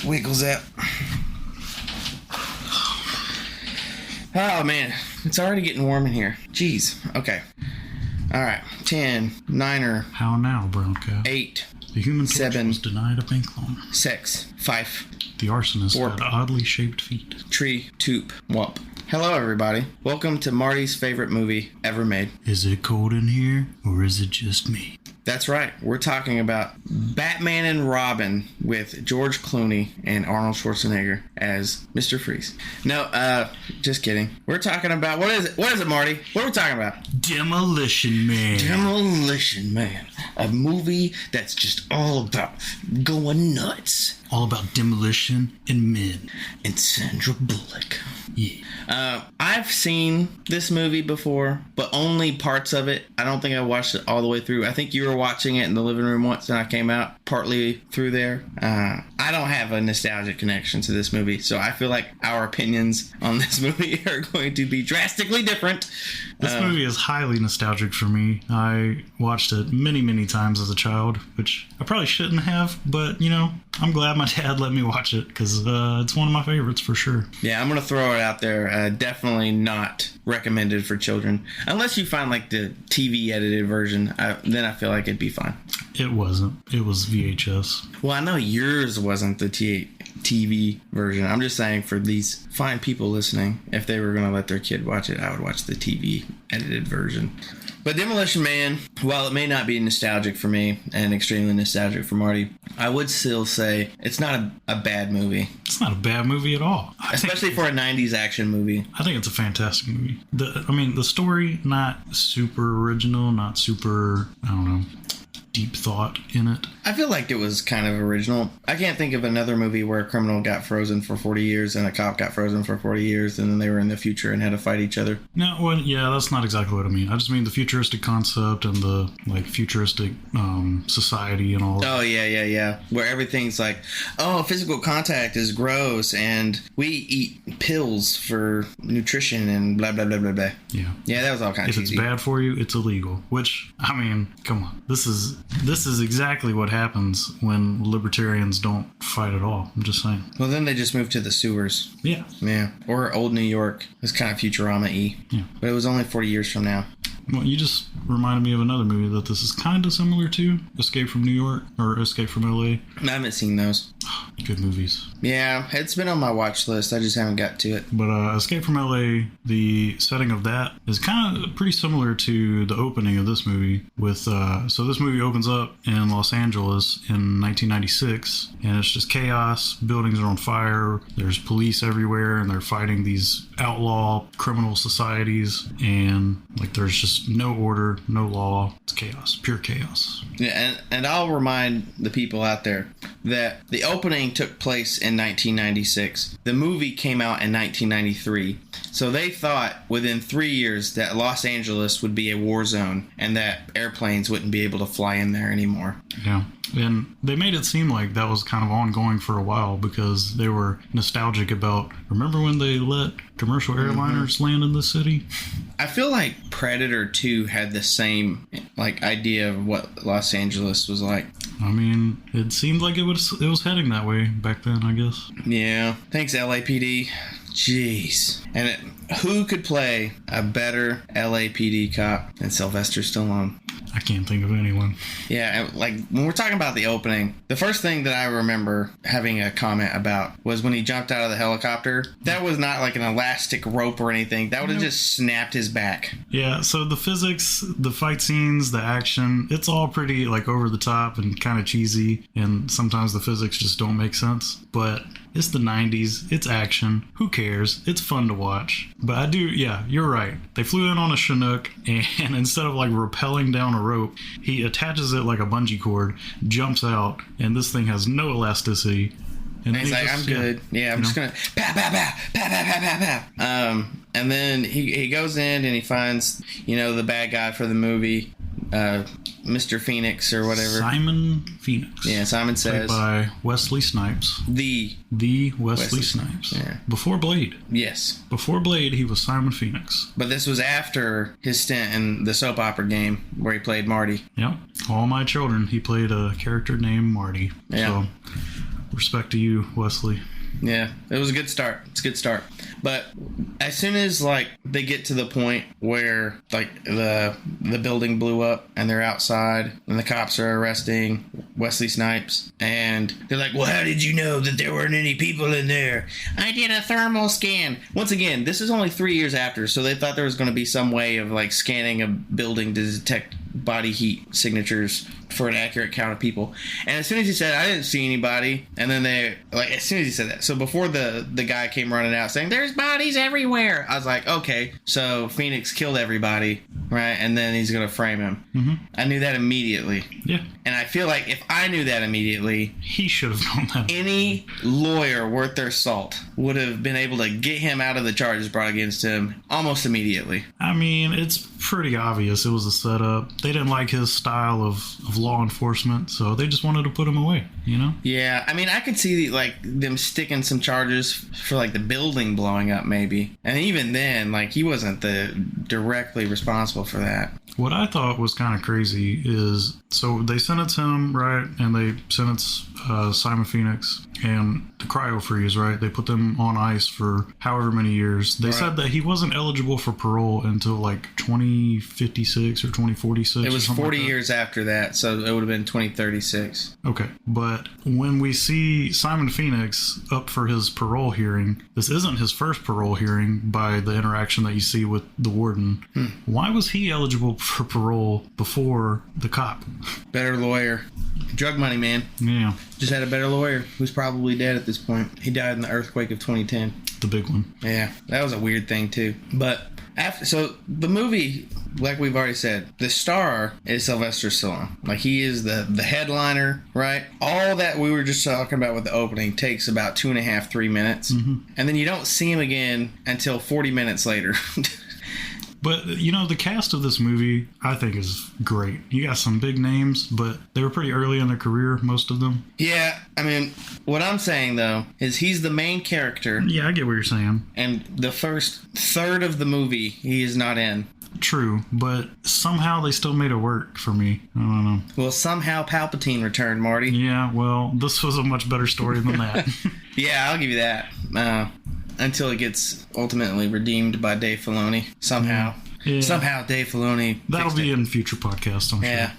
wiggles out. Oh, man. It's already getting warm in here. Jeez. Okay. All right. 10, 9er. How now, brown cow? 8. The Human Torch 7. was denied a bank loan. 6. 5. The arsonist 4. had oddly shaped feet. Tree. Toop. Wump. Hello, everybody. Welcome to Marty's favorite movie ever made. Is it cold in here, or is it just me? That's right. We're talking about Batman and Robin with George Clooney and Arnold Schwarzenegger as Mr. Freeze. No, just kidding. We're talking about, what is it? What is it, Marty? What are we talking about? Demolition Man. Demolition Man. A movie that's just all about going nuts. All about demolition and men. And Sandra Bullock. Yeah. I've seen this movie before, but only parts of it. I don't think I watched it all the way through. I think you were watching it in the living room once and I came out partly through there. I don't have a nostalgic connection to this movie, so I feel like our opinions on this movie are going to be drastically different. This movie is highly nostalgic for me. I watched it many, many times as a child, which I probably shouldn't have, but, you know, I'm glad my dad let me watch it because it's one of my favorites for sure. Yeah, I'm going to throw it out there. Definitely not recommended for children. Unless you find like the TV edited version, then I feel like it'd be fine. It wasn't. It was VHS. Well, I know yours wasn't the TV version. I'm just saying for these fine people listening, if they were going to let their kid watch it, I would watch the TV edited version. But Demolition Man, while it may not be nostalgic for me and extremely nostalgic for Marty, I would still say it's not a bad movie. It's not a bad movie at all. Especially for a 90s action movie. I think it's a fantastic movie. The story, not super original, not super, I don't know, deep thought in it. I feel like it was kind of original. I can't think of another movie where a criminal got frozen for 40 years and a cop got frozen for 40 years and then they were in the future and had to fight each other. No, well, yeah, that's not exactly what I mean. I just mean the futuristic concept and the like futuristic society and all. Oh, yeah. Where everything's like, oh, physical contact is gross and we eat pills for nutrition and blah, blah, blah, blah, blah. Yeah. Yeah, that was all kind of cheesy. If it's bad for you, it's illegal. Which, I mean, come on. This is exactly what happens when libertarians don't fight at all. I'm just saying. Well, then they just moved to the sewers. Yeah. Yeah. Or old New York. It's kind of Futurama-y. Yeah. But it was only 40 years from now. Well, you just reminded me of another movie that this is kind of similar to, Escape from New York, or Escape from L.A. I haven't seen those. Good movies. Yeah, it's been on my watch list. I just haven't got to it. But Escape from L.A., the setting of that is kind of pretty similar to the opening of this movie. So this movie opens up in Los Angeles in 1996, and it's just chaos. Buildings are on fire. There's police everywhere, and they're fighting these outlaw criminal societies, and like there's just no order, no law. It's chaos, pure chaos. Yeah, and I'll remind the people out there that the opening took place in 1996. The movie came out in 1993. So they thought within 3 years that Los Angeles would be a war zone and that airplanes wouldn't be able to fly in there anymore. Yeah. And they made it seem like that was kind of ongoing for a while because they were nostalgic about, remember when they let commercial airliners land in the city? I feel like Predator 2 had the same like idea of what Los Angeles was like. I mean, it seemed like it was heading that way back then, I guess. Yeah. Thanks, LAPD. Jeez. And who could play a better LAPD cop than Sylvester Stallone? I can't think of anyone. Yeah, like when we're talking about the opening, the first thing that I remember having a comment about was when he jumped out of the helicopter. That was not like an elastic rope or anything. That would have just snapped his back. Yeah, so the physics, the fight scenes, the action, it's all pretty like over the top and kind of cheesy, and sometimes the physics just don't make sense. But it's the 90s, it's action, who cares? It's fun to watch. But you're right. They flew in on a Chinook, and instead of like rappelling down a rope, he attaches it like a bungee cord, jumps out, and this thing has no elasticity. And he's like, I'm good. Yeah, I'm just gonna pow, pow, pow, pow, pow, pow, pow, pow. And then he goes in and he finds, the bad guy for the movie, Mr. Phoenix or whatever. Simon Phoenix. Yeah, Simon Says. Played by Wesley Snipes. The Wesley Snipes. Yeah. Before Blade. Yes. Before Blade, he was Simon Phoenix. But this was after his stint in the soap opera game where he played Marty. Yep. All My Children, he played a character named Marty. Yeah. So respect to you, Wesley. Yeah, it was a good start. It's a good start. But as soon as like they get to the point where like the building blew up and they're outside and the cops are arresting Wesley Snipes and they're like, well, how did you know that there weren't any people in there? I did a thermal scan. Once again, this is only 3 years after, so they thought there was going to be some way of like scanning a building to detect body heat signatures for an accurate count of people. And as soon as he said, I didn't see anybody, and then they, like, as soon as he said that, so before the guy came running out saying, there's bodies everywhere, I was like, okay, so Phoenix killed everybody, right? And then he's going to frame him. Mm-hmm. I knew that immediately. Yeah. And I feel like if I knew that immediately, he should have known that. Any lawyer worth their salt would have been able to get him out of the charges brought against him almost immediately. I mean, it's pretty obvious it was a setup. They didn't like his style of law enforcement, so they just wanted to put him away, you know? Yeah, I mean, I could see like them sticking some charges for like the building blowing up maybe. And even then, like he wasn't directly responsible for that. What I thought was kind of crazy is, so they sentence him, right? And they sentence Simon Phoenix and the cryo freeze, right? They put them on ice for however many years. They said that he wasn't eligible for parole until like 2056 or 2046. It was 40 like years after that, so it would have been 2036. Okay, but when we see Simon Phoenix up for his parole hearing, this isn't his first parole hearing by the interaction that you see with the warden. Why was he eligible for parole before the cop? Better lawyer. Drug money, man. Yeah. Just had a better lawyer who's probably dead at this point. He died in the earthquake of 2010. The big one. Yeah, that was a weird thing too. But so the movie, like we've already said, the star is Sylvester Stallone. Like he is the headliner, right? All that we were just talking about with the opening takes about 2.5, 3 minutes. Mm-hmm. And then you don't see him again until 40 minutes later. But, you know, the cast of this movie, I think, is great. You got some big names, but they were pretty early in their career, most of them. Yeah, I mean, what I'm saying, though, is he's the main character. Yeah, I get what you're saying. And the first third of the movie, he is not in. True, but somehow they still made it work for me. I don't know. Well, somehow Palpatine returned, Marty. Yeah, well, this was a much better story than that. Yeah, I'll give you that. Until it gets ultimately redeemed by Dave Filoni. Somehow. Yeah. Somehow Dave Filoni. That'll be in future podcasts, I'm sure.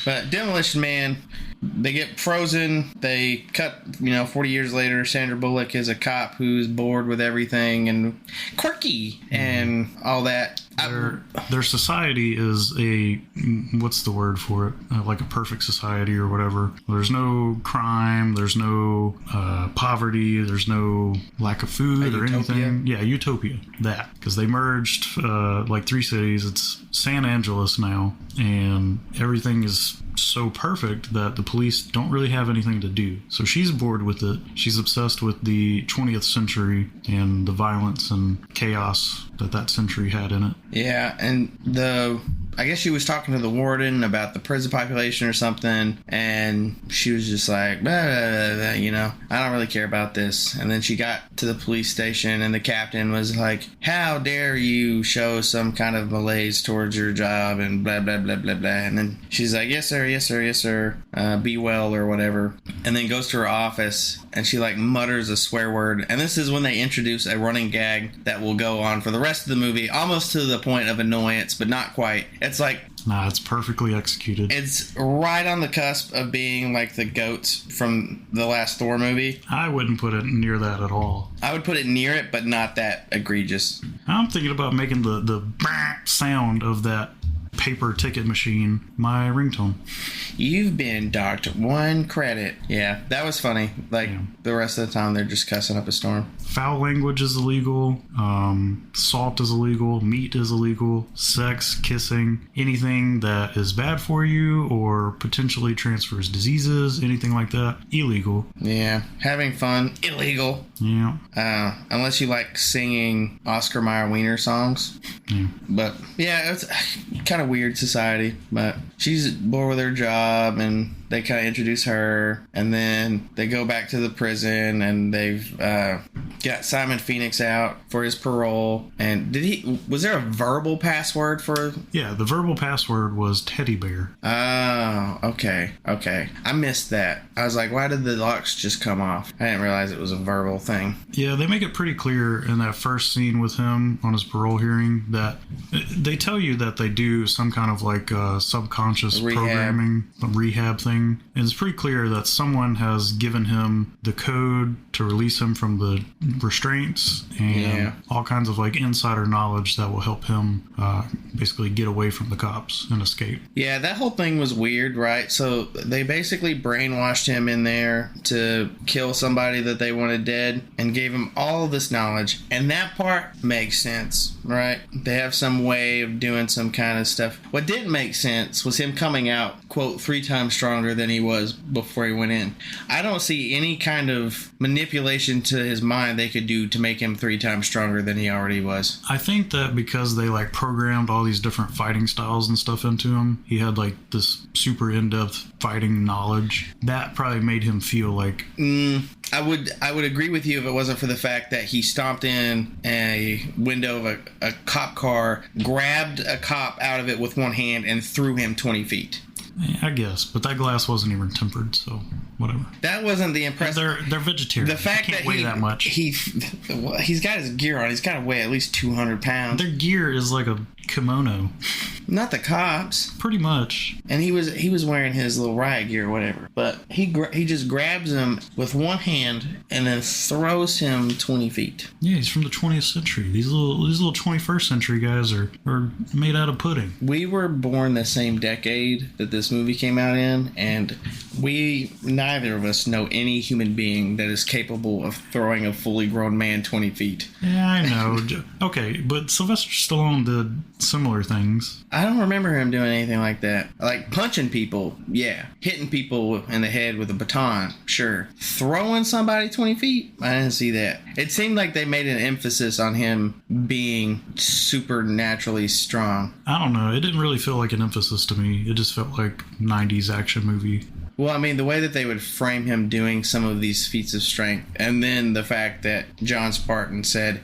But Demolition Man, they get frozen. They cut, 40 years later, Sandra Bullock is a cop who's bored with everything and quirky and all that. Their society is what's the word for it? Like a perfect society or whatever. There's no crime. There's no poverty. There's no lack of food or anything. Yeah, utopia. That. Because they merged like 3 cities. It's San Angeles now. And everything is so perfect that the police don't really have anything to do. So she's bored with it. She's obsessed with the 20th century and the violence and chaos that century had in it. Yeah, and I guess she was talking to the warden about the prison population or something, and she was just like, blah, blah, blah, blah, I don't really care about this. And then she got to the police station, and the captain was like, how dare you show some kind of malaise towards your job, and blah, blah, blah, blah, blah. And then she's like, yes, sir, yes, sir, yes, sir, be well, or whatever. And then goes to her office, and she like mutters a swear word. And this is when they introduce a running gag that will go on for the rest of the movie, almost to the point of annoyance, but not quite. It's like... Nah, it's perfectly executed. It's right on the cusp of being like the goats from the last Thor movie. I wouldn't put it near that at all. I would put it near it, but not that egregious. I'm thinking about making the sound of that paper ticket machine my ringtone. You've been docked 1 credit. Yeah, that was funny. Like, the rest of the time, they're just cussing up a storm. Foul language is illegal. Salt is illegal. Meat is illegal. Sex, kissing, anything that is bad for you or potentially transfers diseases, anything like that, illegal. Yeah, having fun, illegal. Yeah. Unless you like singing Oscar Mayer Wiener songs. Yeah. But, yeah, it's kind of weird society. But she's bored with her job, and they kind of introduce her, and then they go back to the prison, and they've got Simon Phoenix out for his parole. And was there a verbal password for? Yeah, the verbal password was teddy bear. Oh, okay. I missed that. I was like, why did the locks just come off? I didn't realize it was a verbal thing. Yeah, they make it pretty clear in that first scene with him on his parole hearing that they tell you that they do some kind of like subconscious programming, a rehab thing. And it's pretty clear that someone has given him the code to release him from the restraints and all kinds of like insider knowledge that will help him basically get away from the cops and escape. Yeah, that whole thing was weird, right? So they basically brainwashed him in there to kill somebody that they wanted dead and gave him all this knowledge. And that part makes sense, right? They have some way of doing some kind of stuff. What didn't make sense was him coming out, quote, 3 times stronger than he was before he went in. I don't see any kind of manipulation to his mind they could do to make him 3 times stronger than he already was. I think that because they like programmed all these different fighting styles and stuff into him, he had like this super in-depth fighting knowledge. That probably made him feel like... I would agree with you if it wasn't for the fact that he stomped in a window of a cop car, grabbed a cop out of it with one hand, and threw him 20 feet. Yeah, I guess, but that glass wasn't even tempered, so whatever. That wasn't the impressive. They're vegetarian. The fact that weigh that much. He's got his gear on. He's got to weigh at least 200 pounds. Their gear is like a kimono. Not the cops. Pretty much. And he was wearing his little riot gear or whatever. But he just grabs him with one hand and then throws him 20 feet. Yeah, he's from the 20th century. These little 21st century guys are made out of pudding. We were born the same decade that this movie came out in, and neither of us know any human being that is capable of throwing a fully grown man 20 feet. Yeah, I know. Okay, but Sylvester Stallone did similar things. I don't remember him doing anything like that. Like punching people, yeah. Hitting people in the head with a baton, sure. Throwing somebody 20 feet? I didn't see that. It seemed like they made an emphasis on him being supernaturally strong. I don't know. It didn't really feel like an emphasis to me. It just felt like 90s action movie. Well, I mean, the way that they would frame him doing some of these feats of strength, and then the fact that John Spartan said,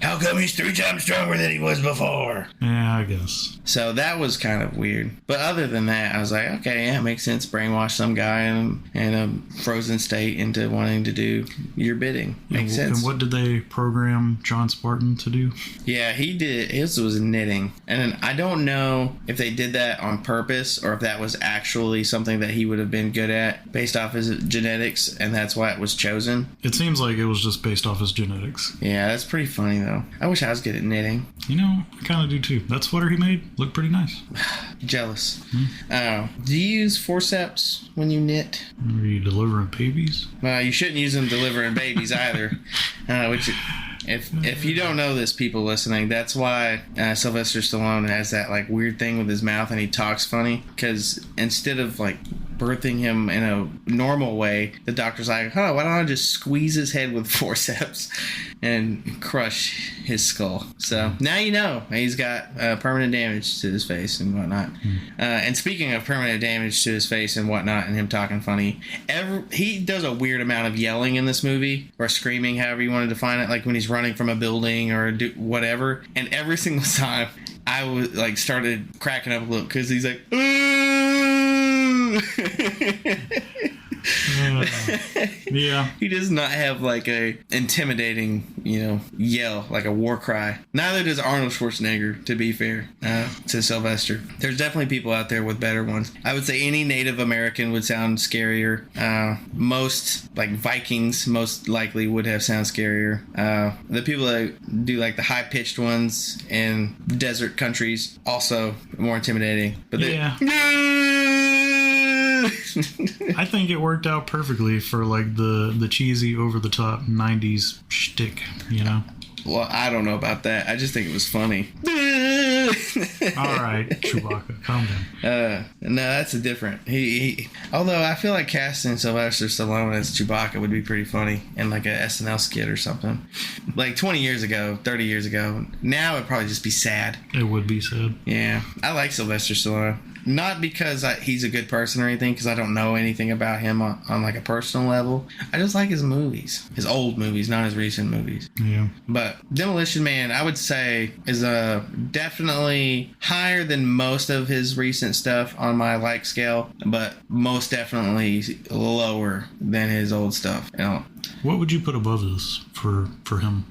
how come he's 3 times stronger than he was before? Yeah, I guess. So that was kind of weird. But other than that, I was like, okay, yeah, it makes sense. Brainwash some guy in a frozen state into wanting to do your bidding. Makes sense. And what did they program John Spartan to do? Yeah, he did. His was knitting. And I don't know if they did that on purpose or if that was actually something that he would have been good at based off his genetics, and that's why it was chosen. It seems like it was just based off his genetics. Yeah, that's pretty funny, though. I wish I was good at knitting. You know, I kind of do, too. That sweater he made looked pretty nice. Jealous. Do you use forceps when you knit? Are you delivering babies? Well, you shouldn't use them delivering babies either. If you don't know this, people listening, that's why Sylvester Stallone has that like weird thing with his mouth and he talks funny, because instead of like birthing him in a normal way, the doctor's like, why don't I just squeeze his head with forceps and crush his skull? So now you know he's got permanent damage to his face and whatnot. And speaking of permanent damage to his face and whatnot and him talking funny, he does a weird amount of yelling in this movie, or screaming, however you want to define it, like when he's running from a building or whatever. And every single time I was like started cracking up a little because he's like, yeah. He does not have like a intimidating, yell, like a war cry. Neither does Arnold Schwarzenegger, to be fair, to Sylvester. There's definitely people out there with better ones. I would say any Native American would sound scarier. Most like Vikings most likely would have sound scarier. The people that do like the high pitched ones in desert countries also more intimidating. But yeah. I think it worked out perfectly for like the cheesy over the top 90s shtick, Well, I don't know about that. I just think it was funny. All right, Chewbacca, calm down. No, that's a different. He although I feel like casting Sylvester Stallone as Chewbacca would be pretty funny in like a SNL skit or something. Like 20 years ago, 30 years ago. Now it'd probably just be sad. It would be sad. Yeah, I like Sylvester Stallone. Not because he's a good person or anything, because I don't know anything about him on like a personal level. I just like his movies, his old movies, not his recent movies. Yeah. But Demolition Man, I would say, is definitely higher than most of his recent stuff on my like scale, but most definitely lower than his old stuff. You know, what would you put above this for him?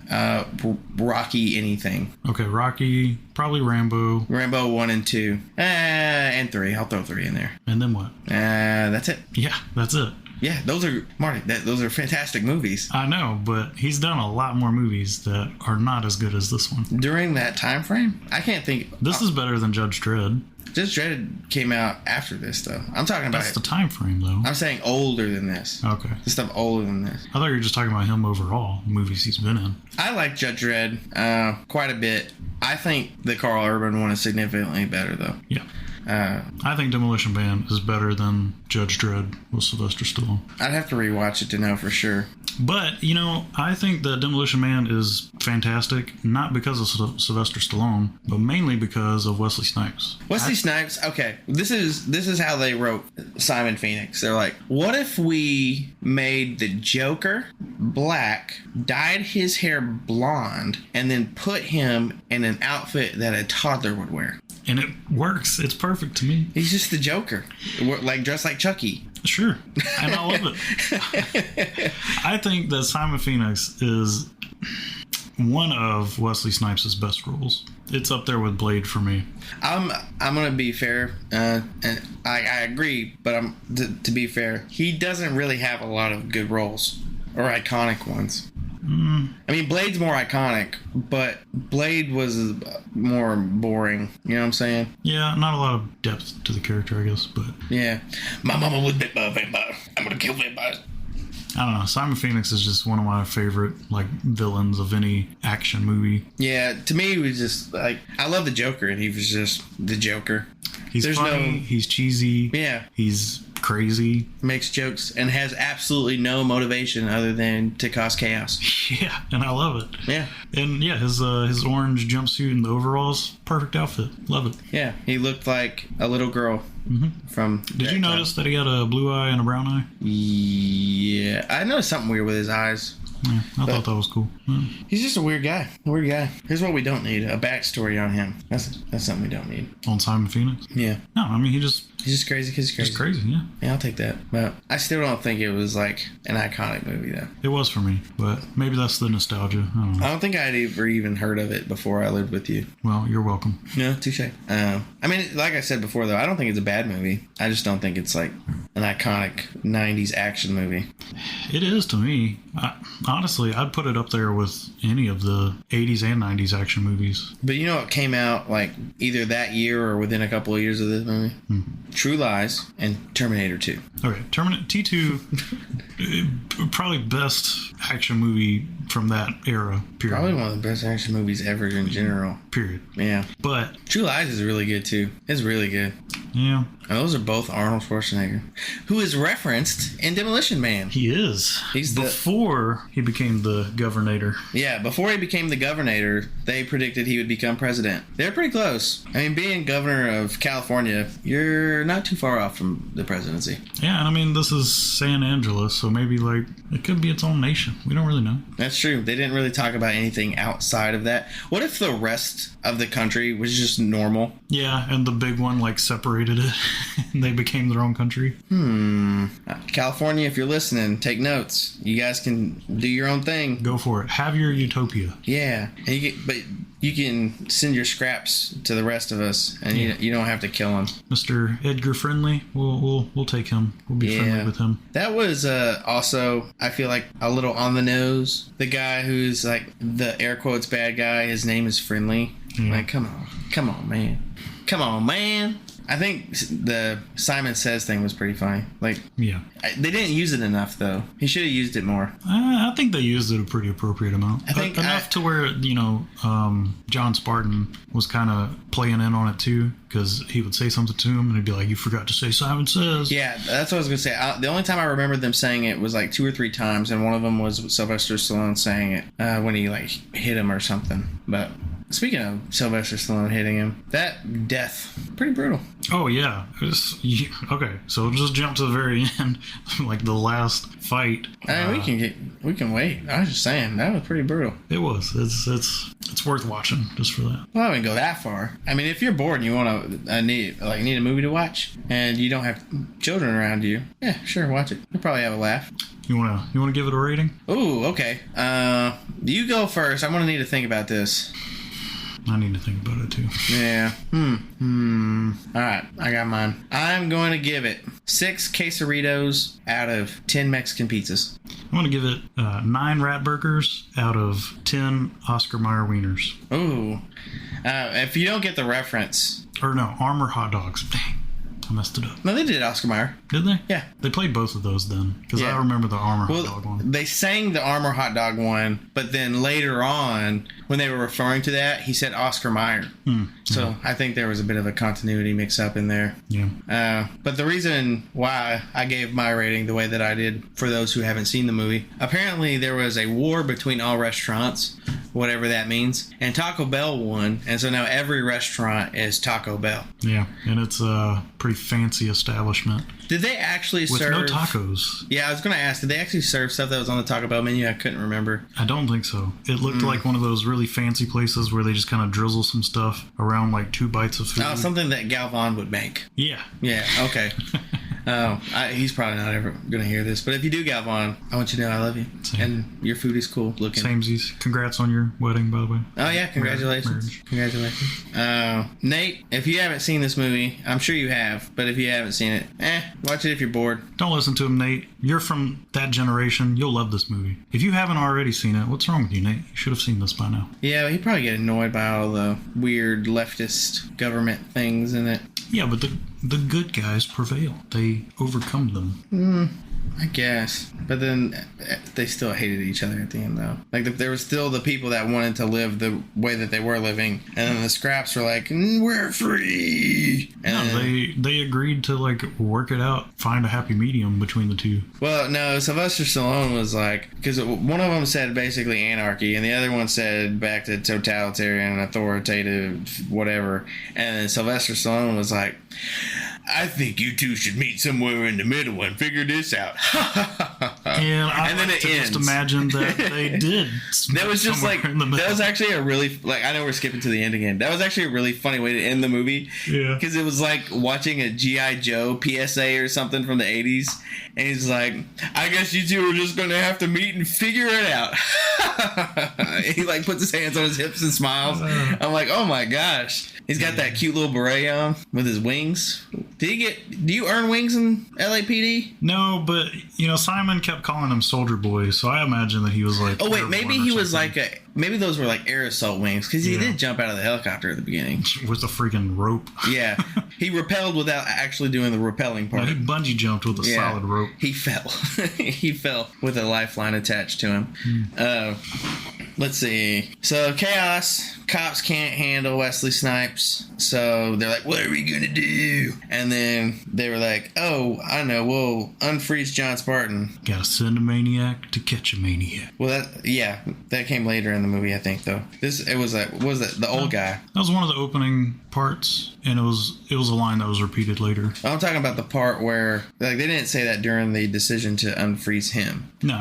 Rocky anything. Okay, Rocky, probably Rambo. Rambo 1 and 2. And 3. I'll throw 3 in there. And then what? That's it. Yeah, that's it. Yeah, those are, Marty, those are fantastic movies. I know, but he's done a lot more movies that are not as good as this one. During that time frame? I can't think. This is better than Judge Dredd. Judge Dredd came out after this, though. I'm talking about... That's the time frame, though. I'm saying older than this. Okay. The stuff older than this. I thought you were just talking about him overall, movies he's been in. I like Judge Dredd quite a bit. I think the Carl Urban one is significantly better, though. Yeah. I think Demolition Man is better than Judge Dredd with Sylvester Stallone. I'd have to rewatch it to know for sure. But, you know, I think that Demolition Man is fantastic, not because of Sylvester Stallone, but mainly because of Wesley Snipes. Wesley Snipes, okay, this is how they wrote Simon Phoenix. They're like, what if we made the Joker black, dyed his hair blonde, and then put him in an outfit that a toddler would wear? And it works. It's perfect to me. He's just the Joker, like dressed like Chucky. Sure, and I love it. I think that Simon Phoenix is one of Wesley Snipes' best roles. It's up there with Blade for me. I'm gonna be fair, and I agree, but to be fair, he doesn't really have a lot of good roles or iconic ones. I mean, Blade's more iconic, but Blade was more boring. You know what I'm saying? Yeah, not a lot of depth to the character, I guess, but... Yeah. My mama was bit by a vampire. I'm gonna kill vampires. I don't know. Simon Phoenix is just one of my favorite, like, villains of any action movie. Yeah, to me, he was just, like... I love the Joker, and he was just the Joker. He's funny, he's cheesy. Yeah. He's crazy. Makes jokes and has absolutely no motivation other than to cause chaos. Yeah, and I love it. Yeah. And yeah, his orange jumpsuit and the overalls, perfect outfit. Love it. Yeah, he looked like a little girl from... Did you notice that he had a blue eye and a brown eye? Yeah, I noticed something weird with his eyes. Yeah, I thought that was cool. Yeah. He's just a weird guy. Weird guy. Here's what we don't need: a backstory on him. That's something we don't need. On Simon Phoenix? Yeah. No, I mean he's just crazy because he's crazy. Just crazy, yeah. Yeah, I'll take that. But I still don't think it was like an iconic movie though. It was for me, but maybe that's the nostalgia. I don't know. I don't think I'd ever even heard of it before I lived with you. Well, you're welcome. No, touche. I mean, like I said before though, I don't think it's a bad movie. I just don't think it's like an iconic 90s action movie. It is to me. Honestly, I'd put it up there with any of the 80s and 90s action movies. But you know what came out like either that year or within a couple of years of this movie? True Lies and Terminator 2. Okay, T2, probably best action movie from that era, period. Probably one of the best action movies ever in general. Period. Yeah. But True Lies is really good too. It's really good. Yeah. And those are both Arnold Schwarzenegger, who is referenced in Demolition Man. He is. He's before he became the governor. Yeah, before he became the governor, they predicted he would become president. They're pretty close. I mean, being governor of California, you're not too far off from the presidency. Yeah, and I mean, this is San Angelo, so maybe, like, it could be its own nation. We don't really know. That's true. They didn't really talk about anything outside of that. What if the rest of the country was just normal? Yeah, and the big one, like, separated it, and they became their own country. California, if you're listening, take notes. You guys can do your own thing. Go for it. Have your utopia. Yeah, and you can send your scraps to the rest of us, and you don't have to kill them. Mr. Edgar Friendly, we'll take him. We'll be friendly with him. That was also, I feel like, a little on the nose. The guy who's like the air quotes bad guy, his name is Friendly. Yeah. Like, come on, man. I think the Simon Says thing was pretty funny. Like, yeah, they didn't use it enough though. He should have used it more. I think they used it a pretty appropriate amount. I think enough to where John Spartan was kind of playing in on it too, because he would say something to him and he'd be like, "You forgot to say Simon Says." Yeah, that's what I was gonna say. The only time I remember them saying it was like 2 or 3 times, and one of them was Sylvester Stallone saying it when he like hit him or something. But Speaking of Sylvester Stallone hitting him, that death, pretty brutal. Oh, yeah. Okay, so just jump to the very end, like the last fight. I mean, we can wait. I was just saying, that was pretty brutal. It was. It's worth watching just for that. Well, I wouldn't go that far. I mean, if you're bored and you want to need a movie to watch, and you don't have children around you, yeah, sure, watch it. You'll probably have a laugh. You wanna give it a rating? Ooh, okay. You go first. I'm gonna need to think about this. I need to think about it too. Yeah. All right, I got mine. I'm going to give it 6 quesadillas out of 10 Mexican pizzas. I'm going to give it 9 rat burgers out of 10 Oscar Mayer wieners. Ooh. If you don't get the reference. Or no, Armour hot dogs. Dang. I messed it up. No, they did Oscar Mayer. Did they? Yeah. They played both of those then. Because I remember the Armour hot dog one. They sang the Armour hot dog one, but then later on, when they were referring to that, he said Oscar Mayer. So I think there was a bit of a continuity mix-up in there. Yeah. But the reason why I gave my rating the way that I did, for those who haven't seen the movie, apparently there was a war between all restaurants, whatever that means, and Taco Bell won, and so now every restaurant is Taco Bell. Yeah, and it's a pretty fancy establishment. Did they actually serve... With no tacos. Yeah, I was going to ask, did they actually serve stuff that was on the Taco Bell menu? I couldn't remember. I don't think so. It looked like one of those really fancy places where they just kind of drizzle some stuff around like 2 bites of food. Oh, something that Galvan would make. Yeah. Yeah, okay. He's probably not ever going to hear this, but if you do, Galvan, I want you to know I love you. Same. And your food is cool looking. Samesies. Congrats on your wedding, by the way. Oh, yeah, congratulations. Marriage. Congratulations. Nate, if you haven't seen this movie, I'm sure you have, but if you haven't seen it, watch it if you're bored. Don't listen to him, Nate. You're from that generation. You'll love this movie. If you haven't already seen it, what's wrong with you, Nate? You should have seen this by now. Yeah, he'd probably get annoyed by all the weird leftist government things in it. Yeah, but the good guys prevail. They overcome them. I guess. But then they still hated each other at the end, though. Like, there was still the people that wanted to live the way that they were living. And then the scraps were like, we're free. And they agreed to, like, work it out, find a happy medium between the two. Well, no, Sylvester Stallone was like, because one of them said basically anarchy, and the other one said back to totalitarian, authoritative, whatever. And then Sylvester Stallone was like, I think you two should meet somewhere in the middle and figure this out. And then it ends. Just imagine that they did. That was just like, that was actually a really, like, I know we're skipping to the end again. That was actually a really funny way to end the movie. Yeah. Because it was like watching a G.I. Joe PSA or something from the 80s. And he's like, I guess you two are just going to have to meet and figure it out. He like puts his hands on his hips and smiles. I'm like, oh my gosh. He's got that cute little beret on with his wings. Do you earn wings in LAPD? No, but, Simon kept calling him Soldier Boy, so I imagine that he was like... Oh, wait, maybe he was like maybe those were like air assault wings, because he did jump out of the helicopter at the beginning. With a freaking rope. Yeah. He rappelled without actually doing the rappelling part. No, he bungee jumped with a solid rope. He fell. He fell with a lifeline attached to him. Let's see. So, chaos. Cops can't handle Wesley Snipes. So, they're like, what are we going to do? And then they were like, oh, I know. We'll unfreeze John Spartan. Gotta send a maniac to catch a maniac. Well, that came later in the movie, I think, though. It was like, what was it? The old guy. That was one of the opening parts, and it was a line that was repeated later. I'm talking about the part where, like, they didn't say that during the decision to unfreeze him. No.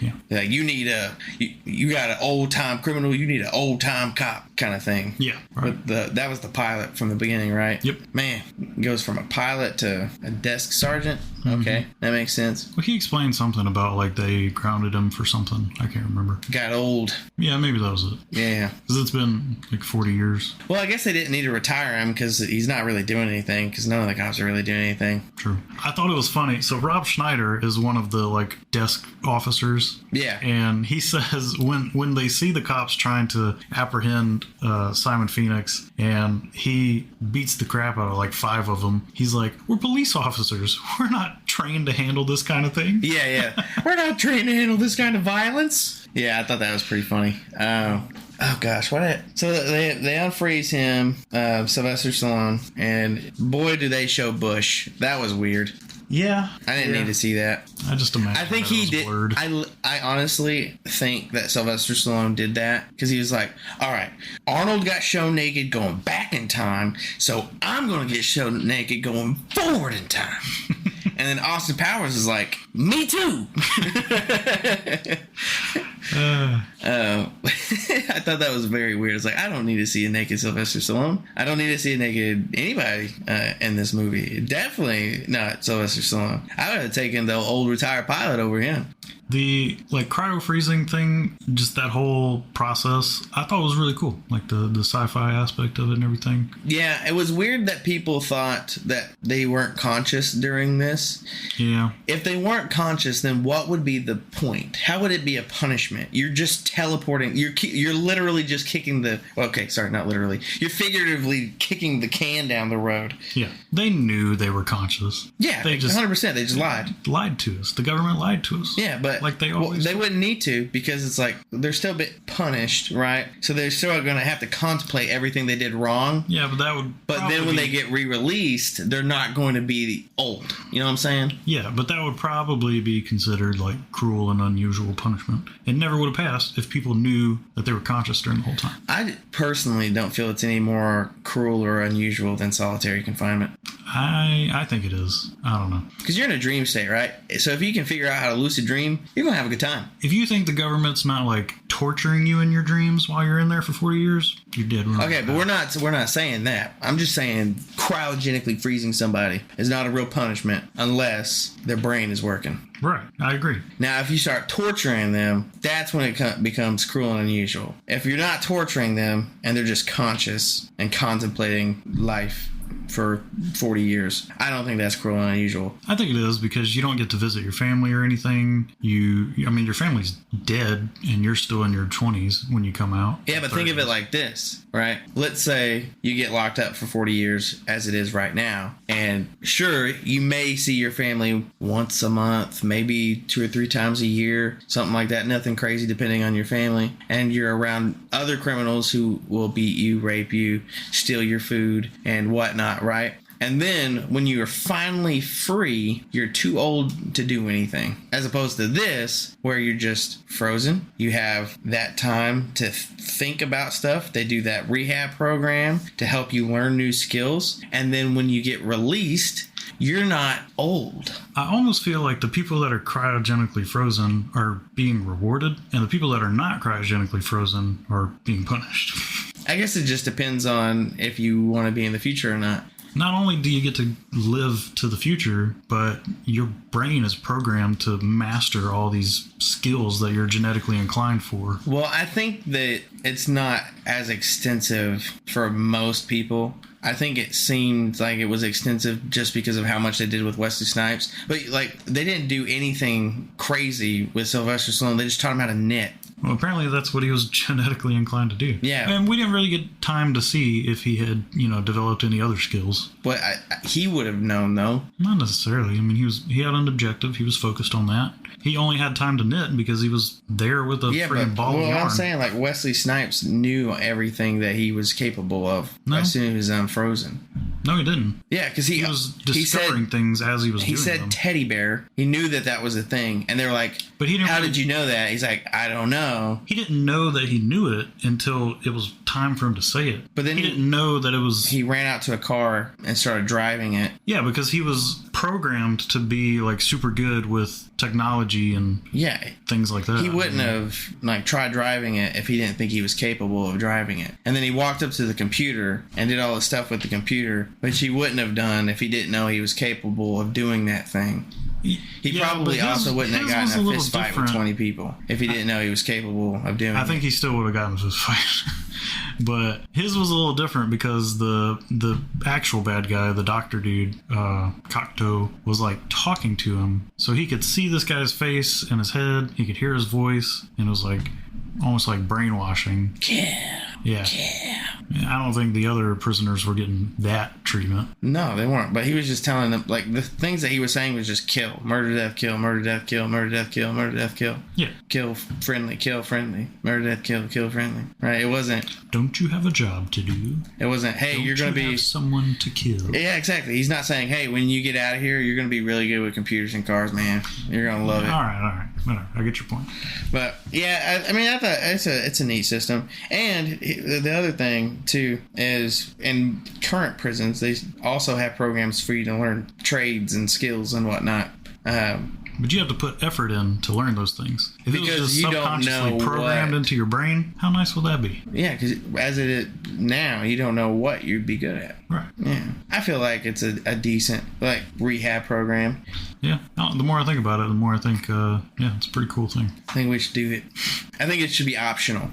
Yeah. Like, you got an old-time criminal, you need an old-time cop kind of thing. Yeah. Right. But that was the pilot from the beginning, right? Yep. Man, goes from a pilot to a desk sergeant. Okay, that makes sense. Well, he explained something about, like, they grounded him for something. I can't remember. Got old. Yeah, maybe that was it. Yeah. Because it's been, like, 40 years. Well, I guess they didn't need to retire him because he's not really doing anything, because none of the cops are really doing anything. True. I thought it was funny. So Rob Schneider is one of the, like, desk officers. Yeah. And he says when they see the cops trying to apprehend Simon Phoenix, and he beats the crap out of, like, 5 of them, he's like, we're police officers. We're not trained to handle this kind of thing. Yeah. We're not trained to handle this kind of violence. Yeah, I thought that was pretty funny. Oh gosh, so they unfreeze him, Sylvester Stallone, and boy do they show Bush. That was weird. Yeah. I didn't need to see that. I just imagine. I think he did. Blurred. I honestly think that Sylvester Stallone did that because he was like, all right, Arnold got shown naked going back in time, so I'm going to get shown naked going forward in time. And then Austin Powers is like, me too. I thought that was very weird. It's like, I don't need to see a naked Sylvester Stallone. I don't need to see a naked anybody in this movie. Definitely not Sylvester Stallone. I would have taken the old retired pilot over him. The cryo freezing thing, just that whole process, I thought was really cool. Like the sci-fi aspect of it and everything. Yeah, it was weird that people thought that they weren't conscious during this. Yeah. If they weren't conscious, then what would be the point? How would it be a punishment? You're just teleporting. You're literally just kicking the... Okay, sorry, not literally. You're figuratively kicking the can down the road. Yeah. They knew they were conscious. Yeah, they just 100%. They just lied. Lied to us. The government lied to us. Yeah, but... Like they always... They wouldn't need to because it's like they're still a bit punished, right? So they're still going to have to contemplate everything they did wrong. Yeah, but that would... But then when they get re-released, they're not going to be old. You know what I'm saying? Yeah, but that would probably be considered like cruel and unusual punishment. It never would have passed if people knew that they were conscious during the whole time. I personally don't feel it's any more cruel or unusual than solitary confinement. I think it is. I don't know. Because you're in a dream state, right? So if you can figure out how to lucid dream, you're going to have a good time. If you think the government's not like torturing you in your dreams while you're in there for 40 years, you're dead wrong. Okay, but we're not saying that. I'm just saying cryogenically freezing somebody is not a real punishment unless their brain is working. Right, I agree. Now, if you start torturing them, that's when it becomes cruel and unusual. If you're not torturing them and they're just conscious and contemplating life for 40 years, I don't think that's cruel and unusual. I think it is because you don't get to visit your family or anything. Your family's dead and you're still in your 20s when you come out. Yeah, but think of it like this, right? Let's say you get locked up for 40 years as it is right now. And sure, you may see your family once a month, maybe 2 or 3 times a year, something like that. Nothing crazy depending on your family. And you're around other criminals who will beat you, rape you, steal your food, and whatnot, right? And then when you are finally free, you're too old to do anything. As opposed to this, where you're just frozen. You have that time to think about stuff. They do that rehab program to help you learn new skills. And then when you get released, you're not old. I almost feel like the people that are cryogenically frozen are being rewarded, and the people that are not cryogenically frozen are being punished. I guess it just depends on if you want to be in the future or not. Not only do you get to live to the future, but your brain is programmed to master all these skills that you're genetically inclined for. Well, I think that it's not as extensive for most people. I think it seemed like it was extensive just because of how much they did with Wesley Snipes. But, like, they didn't do anything crazy with Sylvester Stallone. They just taught him how to knit. Well, apparently that's what he was genetically inclined to do. Yeah. And we didn't really get time to see if he had, developed any other skills. But he would have known, though. Not necessarily. I mean, he had an objective. He was focused on that. He only had time to knit because he was there with a freaking ball of yarn. I'm saying, like, Wesley Snipes knew everything that he was capable of as soon as he was unfrozen. No, he didn't. Yeah, because he was discovering things as he was doing them. He said teddy bear. He knew that was a thing. And they were like, but he didn't how did you know that? He's like, I don't know. He didn't know that he knew it until it was time for him to say it. But then he didn't know that it was... He ran out to a car and started driving it. Yeah, because he was programmed to be, like, super good with technology and things like that. He wouldn't have, like, tried driving it if he didn't think he was capable of driving it. And then he walked up to the computer and did all the stuff with the computer, which he wouldn't have done if he didn't know he was capable of doing that thing. He probably also wouldn't have gotten a fist fight with 20 people if he didn't know he was capable of doing it. I think he still would have gotten a fist fight. But his was a little different because the actual bad guy, the doctor dude, Cocteau, was like talking to him. So he could see this guy's face in his head. He could hear his voice. And it was like almost like brainwashing. Yeah. I don't think the other prisoners were getting that treatment. No, they weren't. But he was just telling them, like, the things that he was saying was just kill. Murder, death, kill, murder, death, kill, murder, death, kill, murder, death, kill. Yeah. Kill friendly. Murder, death, kill friendly. Right? It wasn't... Don't you have a job to do? It wasn't, hey, you're going to be... have someone to kill. Yeah, exactly. He's not saying, hey, when you get out of here, you're going to be really good with computers and cars, man. You're going to love it. All right. Whatever. I get your point. But, yeah, I mean, I thought it's a neat system. And the other thing, too, is in current prisons, they also have programs for you to learn trades and skills and whatnot. But you have to put effort in to learn those things. If because it was just you don't know programmed into your brain, how nice would that be? Yeah, because as it is now, you don't know what you'd be good at. Right. Yeah. I feel like it's a decent, like, rehab program. Yeah. The more I think about it, the more I think, it's a pretty cool thing. I think we should do it. I think it should be optional.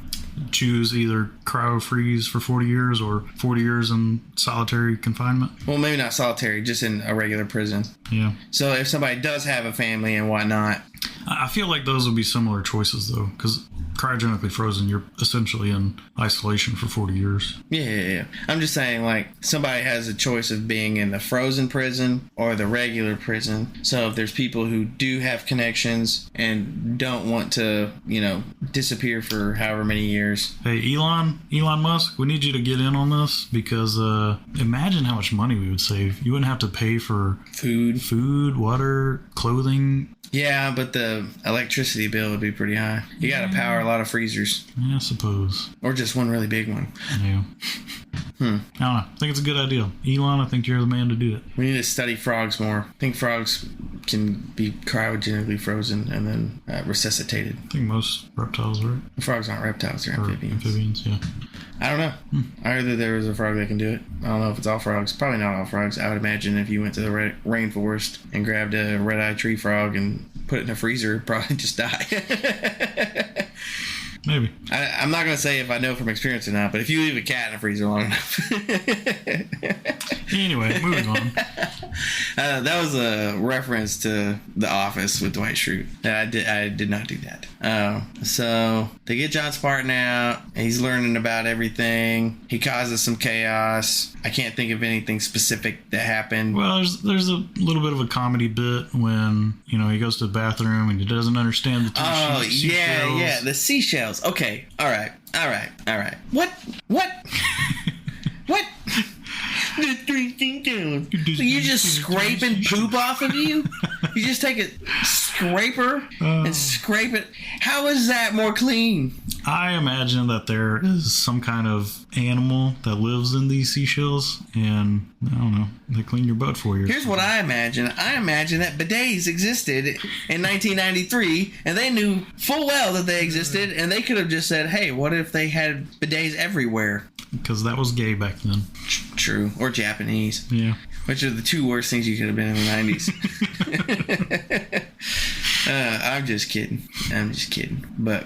Choose either cryo freeze for 40 years or 40 years in solitary confinement. Well, maybe not solitary, just in a regular prison. Yeah. So if somebody does have a family and whatnot. I feel like those would be similar choices, though, because cryogenically frozen, you're essentially in isolation for 40 years. Yeah. I'm just saying, like, somebody has a choice of being in the frozen prison or the regular prison. So if there's people who do have connections and don't want to, disappear for however many years. Hey, Elon Musk, we need you to get in on this because imagine how much money we would save. You wouldn't have to pay for food, water, clothing. Yeah, but the electricity bill would be pretty high. You got to power a lot of freezers. Yeah, I suppose. Or just one really big one. Yeah. I don't know. I think it's a good idea. Elon, I think you're the man to do it. We need to study frogs more. I think frogs can be cryogenically frozen and then resuscitated. I think most reptiles are. Frogs aren't reptiles, they're amphibians. Amphibians, yeah. I don't know. I heard that there was a frog that can do it. I don't know if it's all frogs. Probably not all frogs. I would imagine if you went to the rainforest and grabbed a red-eyed tree frog and put it in a freezer, it'd probably just die. Maybe. I'm not going to say if I know from experience or not, but if you leave a cat in a freezer long enough. Anyway, moving on. That was a reference to The Office with Dwight Schrute. I did not do that. So they get John Spartan out. He's learning about everything. He causes some chaos. I can't think of anything specific that happened. Well, there's a little bit of a comedy bit when he goes to the bathroom and he doesn't understand the seashells. Yeah, the seashells. Okay, all right. What? What? The three things. So you just scraping poop off of you? You just take a scraper and scrape it. How is that more clean? I imagine that there is some kind of animal that lives in these seashells, and I don't know, they clean your butt for you. Here's what I imagine. I imagine that bidets existed in 1993, and they knew full well that they existed, and they could have just said, hey, what if they had bidets everywhere? Because that was gay back then. True. Or Japanese. Yeah. Which are the two worst things you could have been in the 90s. I'm just kidding. But,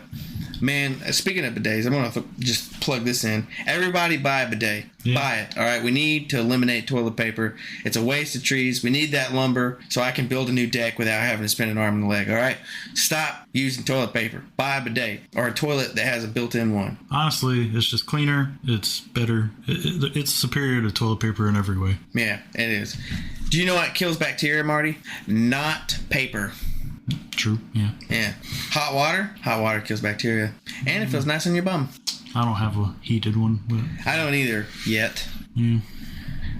man, speaking of bidets, I'm going to just plug this in. Everybody buy a bidet. Yeah. Buy it. All right. We need to eliminate toilet paper. It's a waste of trees. We need that lumber so I can build a new deck without having to spend an arm and a leg. All right. Stop using toilet paper. Buy a bidet or a toilet that has a built-in one. Honestly, it's just cleaner. It's better. It's superior to toilet paper in every way. Yeah, it is. Do you know what kills bacteria, Marty? Not paper. True. Yeah. Yeah. Hot water kills bacteria, and it feels nice on your bum. I don't have a heated one, but I don't either yet. Yeah.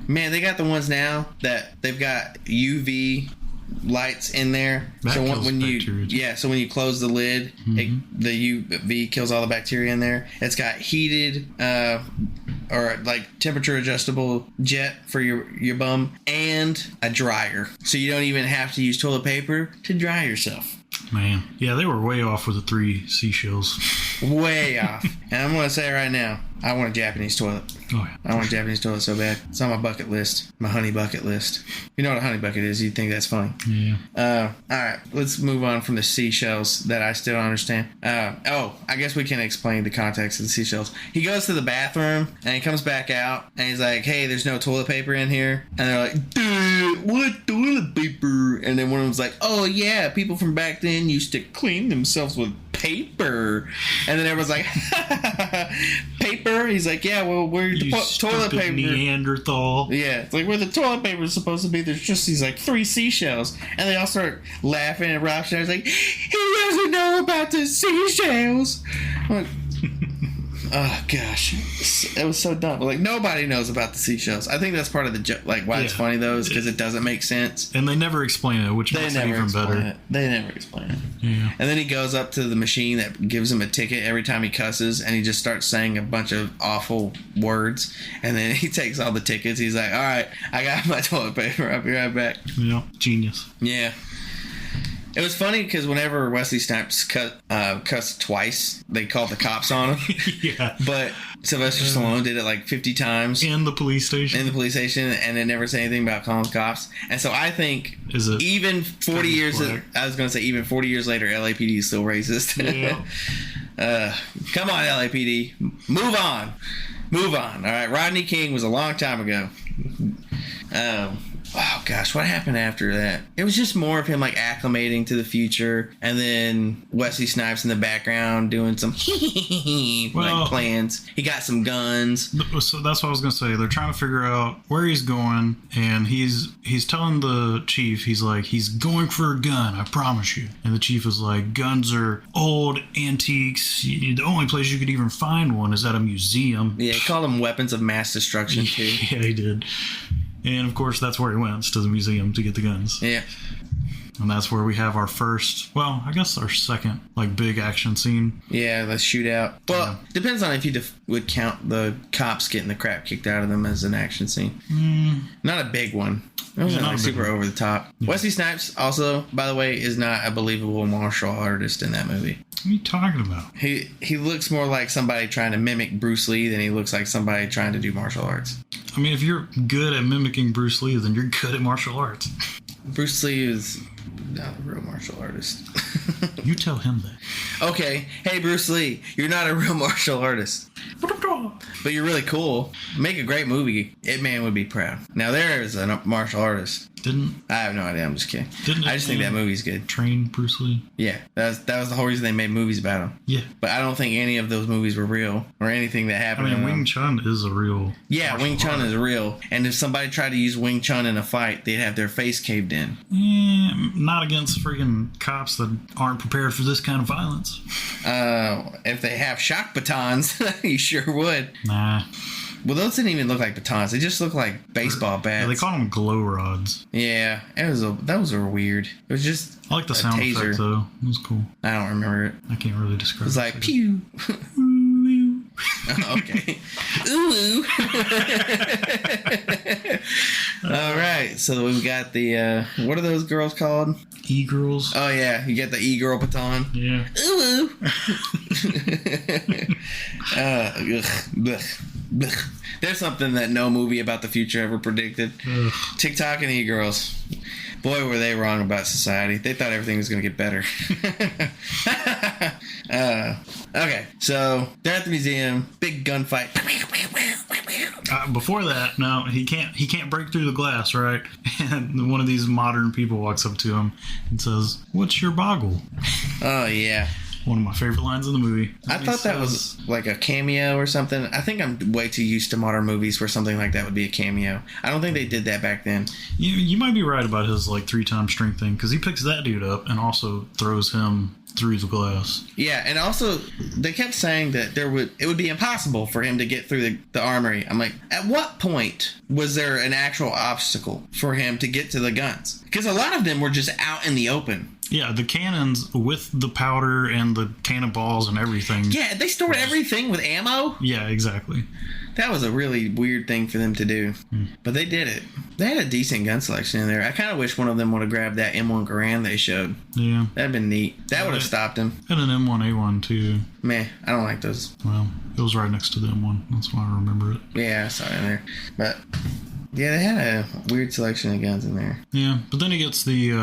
Man, they got the ones now that they've got UV lights in there. That so kills when bacteria too. So when you close the lid, the UV kills all the bacteria in there. It's got heated or like temperature adjustable jet for your bum and a dryer. So you don't even have to use toilet paper to dry yourself. Man. Yeah, they were way off with the 3 seashells. Way off. And I'm going to say right now, I want a Japanese toilet. Oh, yeah. I want a Japanese toilet so bad. It's on my bucket list. My honey bucket list. You know what a honey bucket is. You'd think that's funny. Yeah. All right. Let's move on from the seashells that I still don't understand. I guess we can explain the context of the seashells. He goes to the bathroom and he comes back out and he's like, hey, there's no toilet paper in here. And they're like, dude, what toilet paper? And then one of them's like, oh, yeah, people from back then used to clean themselves with paper. And then everyone's like, paper? He's like, yeah, well, where the toilet paper? Neanderthal. Yeah, it's like where the toilet paper is supposed to be, there's just these like 3 seashells. And they all start laughing, and Rob Schneider's like, he doesn't know about the seashells. I'm like, oh gosh, it was so dumb. Like, nobody knows about the seashells. I think that's part of the joke. Like, why it's funny though is because it doesn't make sense. And they never explain it, which makes it even better. They never explain it. Yeah. And then he goes up to the machine that gives him a ticket every time he cusses, and he just starts saying a bunch of awful words. And then he takes all the tickets. He's like, all right, I got my toilet paper. I'll be right back. Yeah, genius. Yeah. It was funny because whenever Wesley Snipes cussed twice, they called the cops on him. Yeah. But Sylvester Stallone did it like 50 times. In the police station. And they never say anything about calling the cops. And so I think even 40 years, I was going to say even 40 years later, LAPD is still racist. Yeah. Come on, LAPD. Move on. Move on. All right. Rodney King was a long time ago. Oh gosh, what happened after that? It was just more of him like acclimating to the future, and then Wesley Snipes in the background doing some like plans. He got some guns. So that's what I was gonna say. They're trying to figure out where he's going, and he's telling the chief, he's like, he's going for a gun, I promise you. And the chief is like, guns are old antiques. The only place you could even find one is at a museum. Yeah, he called them weapons of mass destruction too. Yeah, he did. And, of course, that's where he went, to the museum to get the guns. Yeah. And that's where we have our first, well, I guess our second, like, big action scene. Yeah, the shootout. Well, depends on if you would count the cops getting the crap kicked out of them as an action scene. Not a big one. It wasn't like super over the top. Yeah. Wesley Snipes, also, by the way, is not a believable martial artist in that movie. What are you talking about? He looks more like somebody trying to mimic Bruce Lee than he looks like somebody trying to do martial arts. I mean, if you're good at mimicking Bruce Lee, then you're good at martial arts. Bruce Lee is not a real martial artist. You tell him that. Okay. Hey, Bruce Lee, you're not a real martial artist. But you're really cool. Make a great movie. Ip Man would be proud. Now there's a martial artist. I have no idea. I'm just kidding. I just think that movie's good. Train Bruce Lee? Yeah. That was the whole reason they made movies about him. Yeah. But I don't think any of those movies were real or anything that happened. I mean, Wing Chun is a real. Yeah, Wing Chun is real. And if somebody tried to use Wing Chun in a fight, they'd have their face caved in. Yeah, not against freaking cops that aren't prepared for this kind of violence. If they have shock batons, you sure would. Nah. Well, those didn't even look like batons. They just looked like baseball bats. Yeah, they call them glow rods. Yeah, those were weird. It was just I like the sound effect, though. It was cool. I don't remember it. I can't really describe it. It was like, pew. Okay. Ooh. All right. So we've got the, what are those girls called? E-girls. Oh, yeah. You get the e-girl baton. Yeah. Ooh. There's something that no movie about the future ever predicted. Ugh. TikTok and e-girls. Boy, were they wrong about society. They thought everything was going to get better. Okay, so they're at the museum. Big gunfight. Before that, no, he can't break through the glass, right? And one of these modern people walks up to him and says, "What's your boggle?" Oh, yeah. One of my favorite lines in the movie. I thought that was like a cameo or something. I think I'm way too used to modern movies where something like that would be a cameo. I don't think they did that back then. You might be right about his like 3-time strength thing, because he picks that dude up and also throws him through the glass. Yeah, and also they kept saying that it would be impossible for him to get through the armory. I'm like, at what point was there an actual obstacle for him to get to the guns? Because a lot of them were just out in the open. Yeah, the cannons with the powder and the cannonballs and everything. Yeah, they stored everything with ammo. Yeah, exactly. That was a really weird thing for them to do. But they did it. They had a decent gun selection in there. I kind of wish one of them would have grabbed that M1 Garand they showed. Yeah. That'd been neat. That would have stopped him. And an M1A1 too. Meh, I don't like those. Well, it was right next to the M1. That's why I remember it. Yeah, I saw it in there. But Yeah, they had a weird selection of guns in there. Yeah, but then he gets the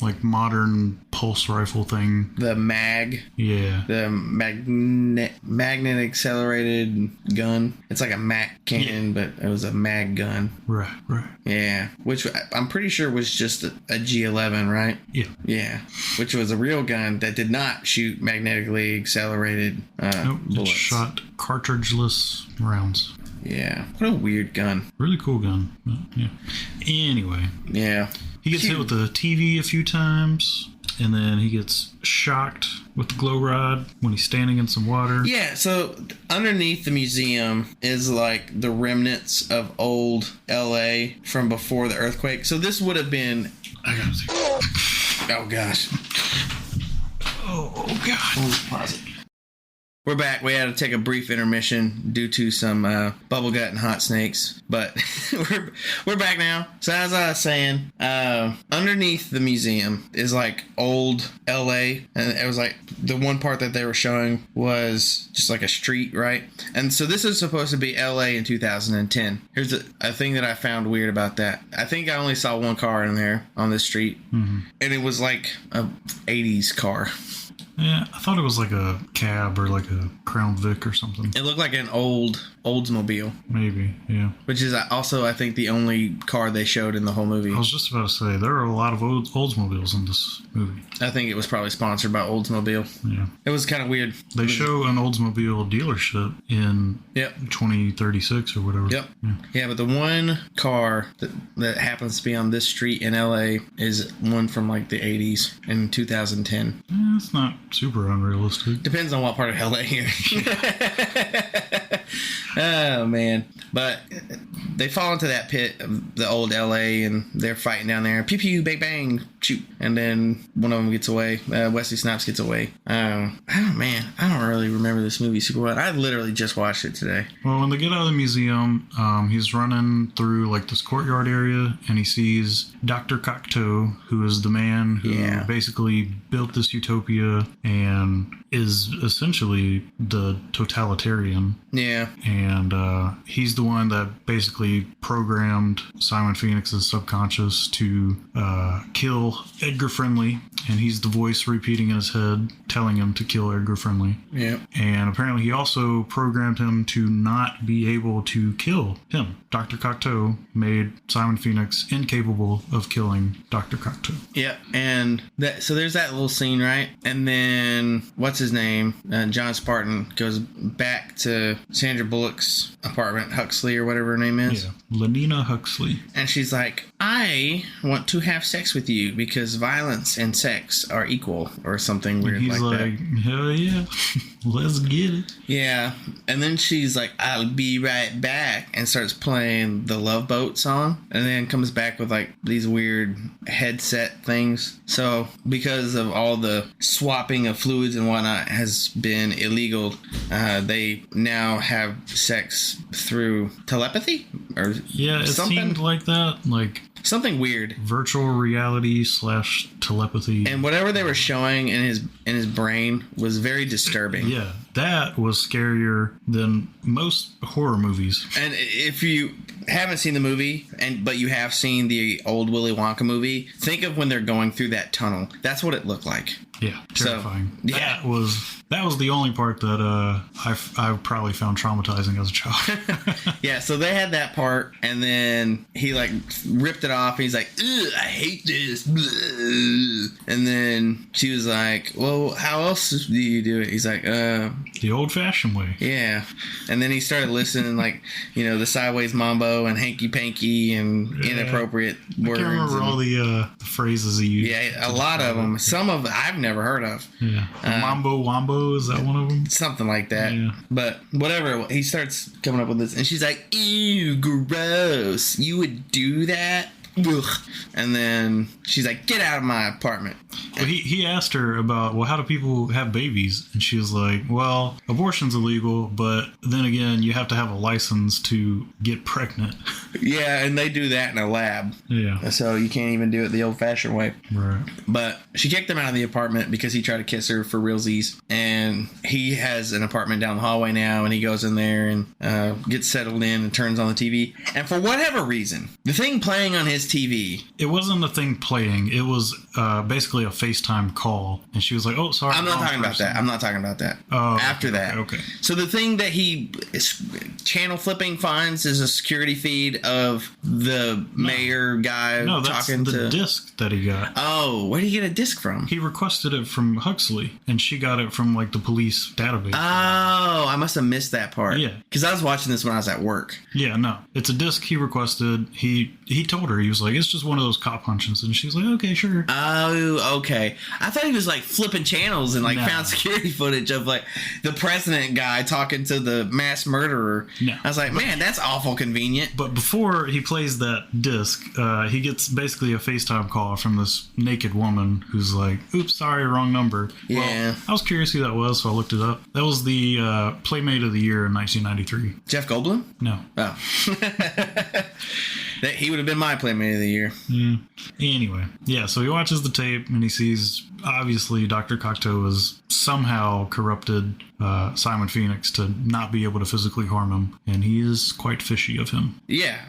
like modern pulse rifle thing. The mag. Yeah. The magnet accelerated gun. It's like a Mac cannon, but it was a mag gun. Right. Yeah, which I'm pretty sure was just a G11, right? Yeah. Yeah, which was a real gun that did not shoot magnetically accelerated bullets. It shot cartridgeless rounds. Yeah, what a weird gun. Really cool gun. Yeah. Anyway. Yeah. He gets hit with the TV a few times, and then he gets shocked with the glow rod when he's standing in some water. Yeah, so underneath the museum is like the remnants of old LA from before the earthquake. So this would have been... I gotta see. Oh, gosh. Oh God. Pause it. We're back. We had to take a brief intermission due to some bubble gut and hot snakes, but we're back now. So as I was saying, underneath the museum is like old LA, and it was like the one part that they were showing was just like a street, right? And so this is supposed to be LA in 2010. Here's a thing that I found weird about that. I think I only saw one car in there on this street, and it was like a 80s car. Yeah, I thought it was like a cab or like a Crown Vic or something. It looked like an Oldsmobile. Maybe, yeah. Which is also, I think, the only car they showed in the whole movie. I was just about to say, there are a lot of Oldsmobiles in this movie. I think it was probably sponsored by Oldsmobile. Yeah. It was kind of weird. They show an Oldsmobile dealership in 2036 or whatever. Yep. Yeah, but the one car that happens to be on this street in LA is one from like the 80s in 2010. It's not super unrealistic. Depends on what part of LA you're in. Oh, man. But they fall into that pit of the old LA, and they're fighting down there. Pew, pew, bang, bang, shoot. And then one of them gets away. Wesley Snipes gets away. I don't really remember this movie super well. I literally just watched it today. Well, when they get out of the museum, he's running through like this courtyard area, and he sees Dr. Cocteau, who is the man who basically built this utopia and is essentially the totalitarian. Yeah. And he's the one that basically programmed Simon Phoenix's subconscious to kill Edgar Friendly, and he's the voice repeating in his head telling him to kill Edgar Friendly. Yeah. And apparently he also programmed him to not be able to kill him. Dr. Cocteau made Simon Phoenix incapable of killing Dr. Cocteau. Yeah, and so there's that little scene, right? And then what's his name? John Spartan goes back to Sandra Bullock's apartment, Huxley or whatever her name is. Yeah, Lenina Huxley. And she's like, I want to have sex with you because violence and sex are equal, or something weird like that. He's like, hell yeah, let's get it. Yeah, and then she's like, I'll be right back, and starts playing the Love Boat song, and then comes back with like these weird headset things. So because of all the swapping of fluids and whatnot has been illegal, they now have sex through telepathy or it something. Seemed like that, like something weird. Virtual reality / telepathy. And whatever they were showing in his brain was very disturbing. Yeah, that was scarier than most horror movies. And if you haven't seen the movie, but you have seen the old Willy Wonka movie, think of when they're going through that tunnel. That's what it looked like. Yeah, terrifying. So, yeah. That was the only part that I probably found traumatizing as a child. Yeah, so they had that part, and then he like ripped it off. And he's like, ugh, I hate this. And then she was like, well, how else do you do it? He's like, the old-fashioned way. Yeah. And then he started listening, like, the Sideways Mambo and Hanky Panky and inappropriate words. I can't remember all the phrases he used. Yeah, a lot of them. Some of I've never heard of. Yeah. Mambo Wombo, is that one of them? Something like that. Yeah. But whatever, he starts coming up with this, and she's like, ew, gross. You would do that? Ugh. And then she's like, get out of my apartment. Well, he asked her about, well, how do people have babies? And she was like, well, abortion's illegal, but then again, you have to have a license to get pregnant. Yeah, and they do that in a lab. Yeah. So you can't even do it the old-fashioned way. Right. But she kicked him out of the apartment because he tried to kiss her for realsies. And he has an apartment down the hallway now, and he goes in there and gets settled in and turns on the TV. And for whatever reason, the thing playing on his TV... It wasn't a thing playing. It was basically a FaceTime call. And she was like, oh, sorry. I'm not talking about that. I'm not talking about that. Oh, After that. Okay. So the thing that he is channel flipping finds is a security feed of the mayor guy talking to... No, that's the disc that he got. Oh, where did he get a disc from? He requested it from Huxley, and she got it from, like, the police database. Oh, I must have missed that part. Yeah. Because I was watching this when I was at work. Yeah, no. It's a disc he requested. He told her, he was like, it's just one of those cop punches. And she's like, okay, sure. Oh, okay. I thought he was, like, flipping channels and, like, found security footage of, like, the president guy talking to the mass murderer. No. I was like, man, that's awful convenient. But before he plays that disc, he gets basically a FaceTime call from this naked woman who's like, oops, sorry, wrong number. Yeah. Well, I was curious who that was, so I looked it up. That was the Playmate of the Year in 1993. Jeff Goldblum? No. Oh. He would have been my Playmate of the Year. Yeah. Anyway, yeah, so he watches the tape and he sees, obviously, Dr. Cocteau has somehow corrupted Simon Phoenix to not be able to physically harm him, and he is quite fishy of him. Yeah,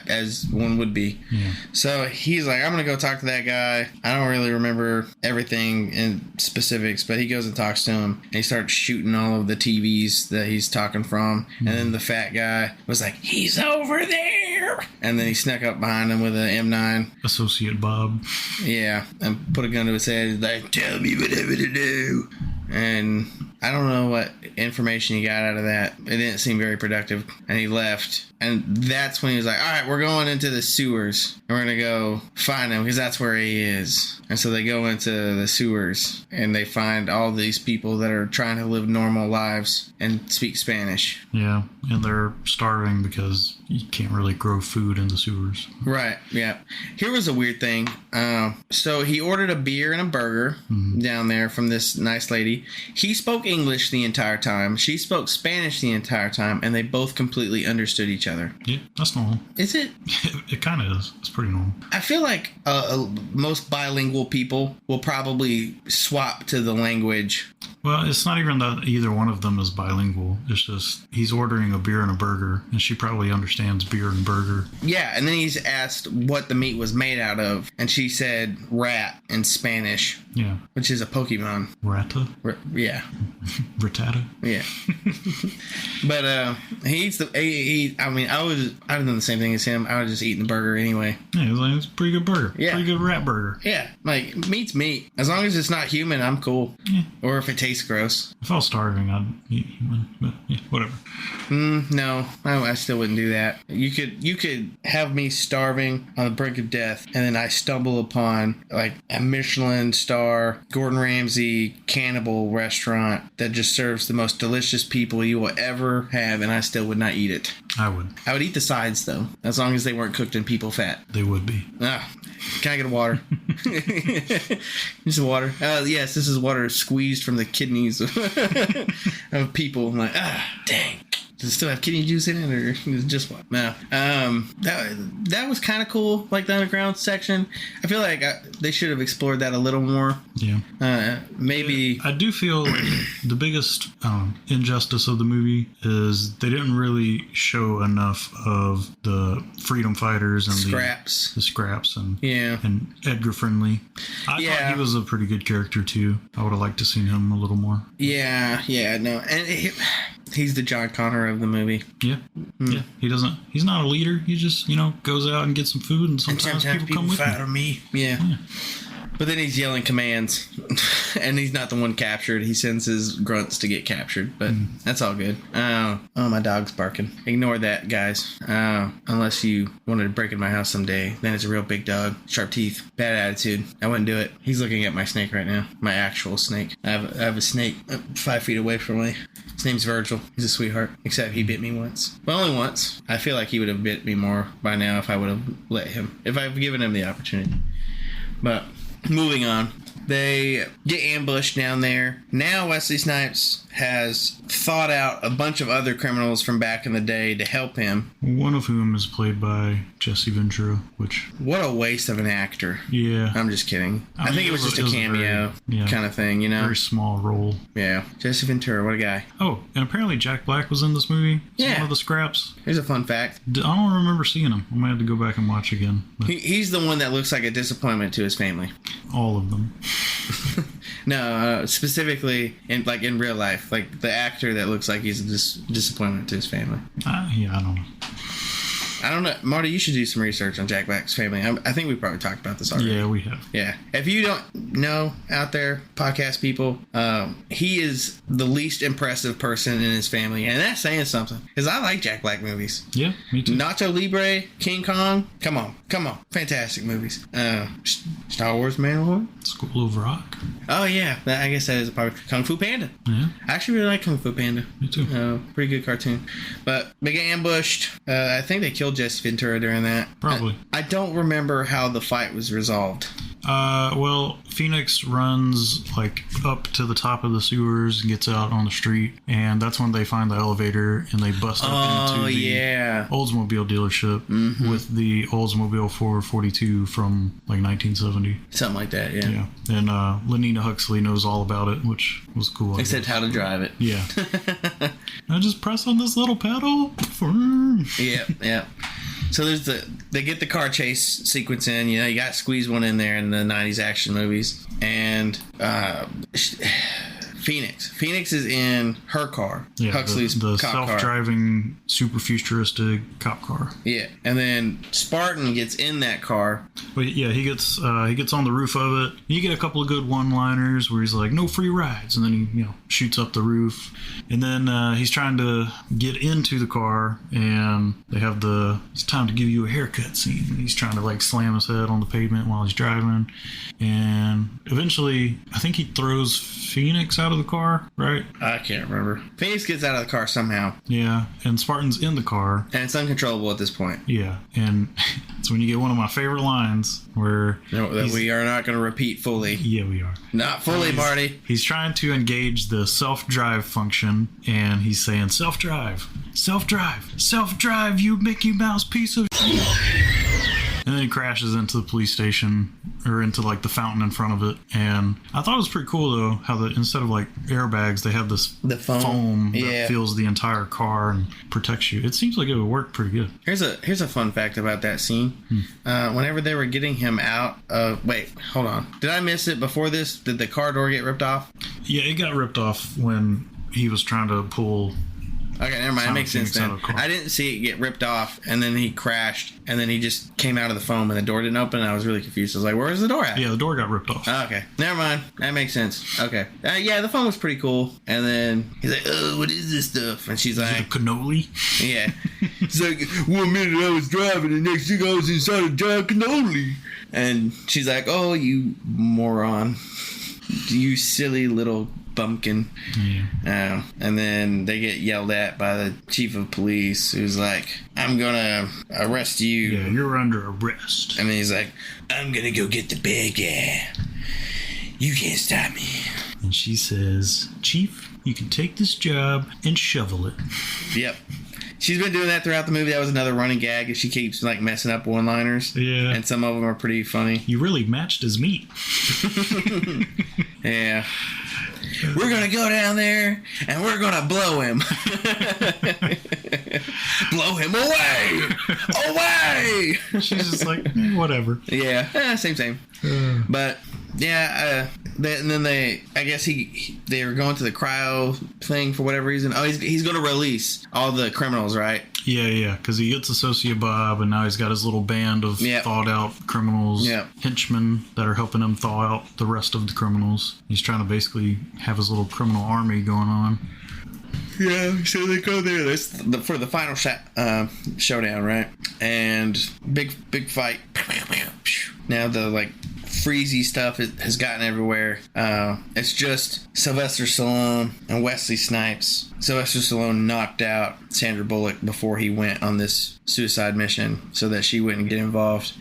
as one would be. Yeah. So he's like, I'm going to go talk to that guy. I don't really remember everything in specifics, but he goes and talks to him, and he starts shooting all of the TVs that he's talking from, and then the fat guy was like, he's over there! And then he snuck up behind him with an M9. Associate Bob. Yeah, and put a gun to his head. He's like, tell me whatever to do. And I don't know what information he got out of that. It didn't seem very productive. And he left. And that's when he was like, all right, we're going into the sewers. And we're going to go find him because that's where he is. And so they go into the sewers and they find all these people that are trying to live normal lives and speak Spanish. Yeah, and they're starving because you can't really grow food in the sewers. Right, yeah. Here was a weird thing. So he ordered a beer and a burger down there from this nice lady. He spoke English the entire time. She spoke Spanish the entire time, and they both completely understood each other. Yeah, that's normal. Is it? It kind of is. It's pretty normal. I feel like most bilingual people will probably swap to the language. Well, it's not even that either one of them is bilingual. It's just he's ordering a beer and a burger, and she probably understands beer and burger. Yeah, and then he's asked what the meat was made out of, and she said rat in Spanish. Yeah. Which is a Pokemon. Rata? Yeah. Rattata? Yeah. But he eats the... I mean, I would have done the same thing as him. I would just eaten the burger anyway. Yeah, it was like, it's a pretty good burger. Yeah. Pretty good rat burger. Yeah. Like, meat's meat. As long as it's not human, I'm cool. Yeah. Or if it tastes gross. If I was starving, I'd eat human. But yeah, whatever. No. I still wouldn't do that. You could have me starving on the brink of death, and then I stumble upon, like, a Michelin star, Gordon Ramsay cannibal restaurant that just serves the most delicious people you will ever have, and I still would not eat it. I would. I would eat the sides, though, as long as they weren't cooked in people fat. They would be. Can I get a water? Just water. Yes, this is water squeezed from the kidneys of people. I'm like, dang. Does it still have kidney juice in it, or is it just what? No. That was kind of cool, like the underground section. I feel like they should have explored that a little more. Yeah. Maybe. I do feel like the biggest injustice of the movie is they didn't really show enough of the freedom fighters and the scraps and Edgar Friendly. I thought he was a pretty good character too. I would have liked to see him a little more. Yeah, no, and he's the John Connor of the movie. Yeah. Yeah. He's not a leader. He just, goes out and gets some food, and sometimes people come with him. Me. Yeah. But then he's yelling commands, and he's not the one captured. He sends his grunts to get captured, but that's all good. Oh, my dog's barking. Ignore that, guys. Unless you wanted to break in my house someday, then it's a real big dog. Sharp teeth. Bad attitude. I wouldn't do it. He's looking at my snake right now. My actual snake. I have a snake 5 feet away from me. His name's Virgil. He's a sweetheart. Except he bit me once. Well, only once. I feel like he would have bit me more by now if I would have let him. If I've given him the opportunity. But moving on. They get ambushed down there. Now Wesley Snipes has thought out a bunch of other criminals from back in the day to help him. One of whom is played by Jesse Ventura, which... What a waste of an actor. Yeah. I'm just kidding. I mean, think it was just a cameo kind of thing, you know? Very small role. Yeah. Jesse Ventura, what a guy. Oh, and apparently Jack Black was in this movie. Yeah. One of the scraps. Here's a fun fact. I don't remember seeing him. I might have to go back and watch again. He's the one that looks like a disappointment to his family. All of them. No, specifically in real life, like the actor that looks like he's a disappointment to his family. Yeah, I don't know. I don't know. Marty, you should do some research on Jack Black's family. I think we probably talked about this already. Yeah, we have. Yeah. If you don't know out there, podcast people, he is the least impressive person in his family. And that's saying something. Because I like Jack Black movies. Yeah, me too. Nacho Libre, King Kong. Come on. Fantastic movies. Star Wars Mandalorian. School of Rock. Oh, yeah. I guess that is a part of Kung Fu Panda. Yeah. I actually really like Kung Fu Panda. Me too. Pretty good cartoon. But they get ambushed. I think they killed Jesse Ventura during that. Probably. I don't remember how the fight was resolved. Well, Phoenix runs up to the top of the sewers and gets out on the street, and that's when they find the elevator and they bust up into the Oldsmobile dealership with the Oldsmobile 442 from 1970. Something like that, yeah. Yeah, and Lenina Huxley knows all about it, which was cool. Except how to drive it. Yeah. I just press on this little pedal. Yeah. So they get the car chase sequence in. You got to squeeze one in there in the 90s action movies. And Phoenix is in her car. Yeah, Huxley's the cop self-driving, super futuristic cop car. Yeah, and then Spartan gets in that car. But yeah, he gets on the roof of it. You get a couple of good one-liners where he's like, "No free rides," and then he shoots up the roof. And then he's trying to get into the car, and they have "It's time to give you a haircut" scene. And he's trying to slam his head on the pavement while he's driving, and eventually, I think he throws Phoenix out of the car, right? I can't remember. Phoenix gets out of the car somehow. Yeah, and Spartan's in the car. And it's uncontrollable at this point. Yeah, and it's when you get one of my favorite lines where... that we are not going to repeat fully. Yeah, we are. Not fully, Marty. He's trying to engage the self-drive function, and he's saying, self-drive, self-drive, self-drive, you Mickey Mouse piece of... And then he crashes into the police station, or into the fountain in front of it. And I thought it was pretty cool though how instead of airbags, they have the foam that fills the entire car and protects you. It seems like it would work pretty good. Here's a fun fact about that scene. Whenever they were getting him out of... Wait, hold on. Did I miss it before this? Did the car door get ripped off? Yeah, it got ripped off when he was trying to pull... Okay, never mind. It makes sense then. I didn't see it get ripped off, and then he crashed, and then he just came out of the foam, and the door didn't open, and I was really confused. I was like, where's the door at? Yeah, the door got ripped off. Oh, okay. Never mind. That makes sense. Okay. Yeah, the foam was pretty cool. And then he's like, oh, what is this stuff? And she's like... cannoli? Yeah. He's like, 1 minute I was driving, and next thing I was inside a giant cannoli. And she's like, oh, you moron. You silly little... bumpkin. Yeah. And then they get yelled at by the chief of police, who's like, I'm gonna arrest you. Yeah, you're under arrest. And then he's like, I'm gonna go get the bad guy. You can't stop me. And she says, Chief, you can take this job and shovel it. Yep. She's been doing that throughout the movie. That was another running gag. She keeps messing up one-liners. Yeah. And some of them are pretty funny. You really matched his meat. Yeah. We're going to go down there and we're going to blow him. Blow him away. Away. She's just like, whatever. Yeah. Same. But yeah, and then I guess they were going to the cryo thing for whatever reason. Oh, he's going to release all the criminals, right? Yeah, because he gets Associate Bob, and now he's got his little band of thawed out criminals, henchmen that are helping him thaw out the rest of the criminals. He's trying to basically have his little criminal army going on. Yeah, so they go there. That's for the final showdown, right? And big fight. Now the freezy stuff has gotten everywhere. It's just Sylvester Stallone and Wesley Snipes. Sylvester Stallone knocked out Sandra Bullock before he went on this suicide mission so that she wouldn't get involved.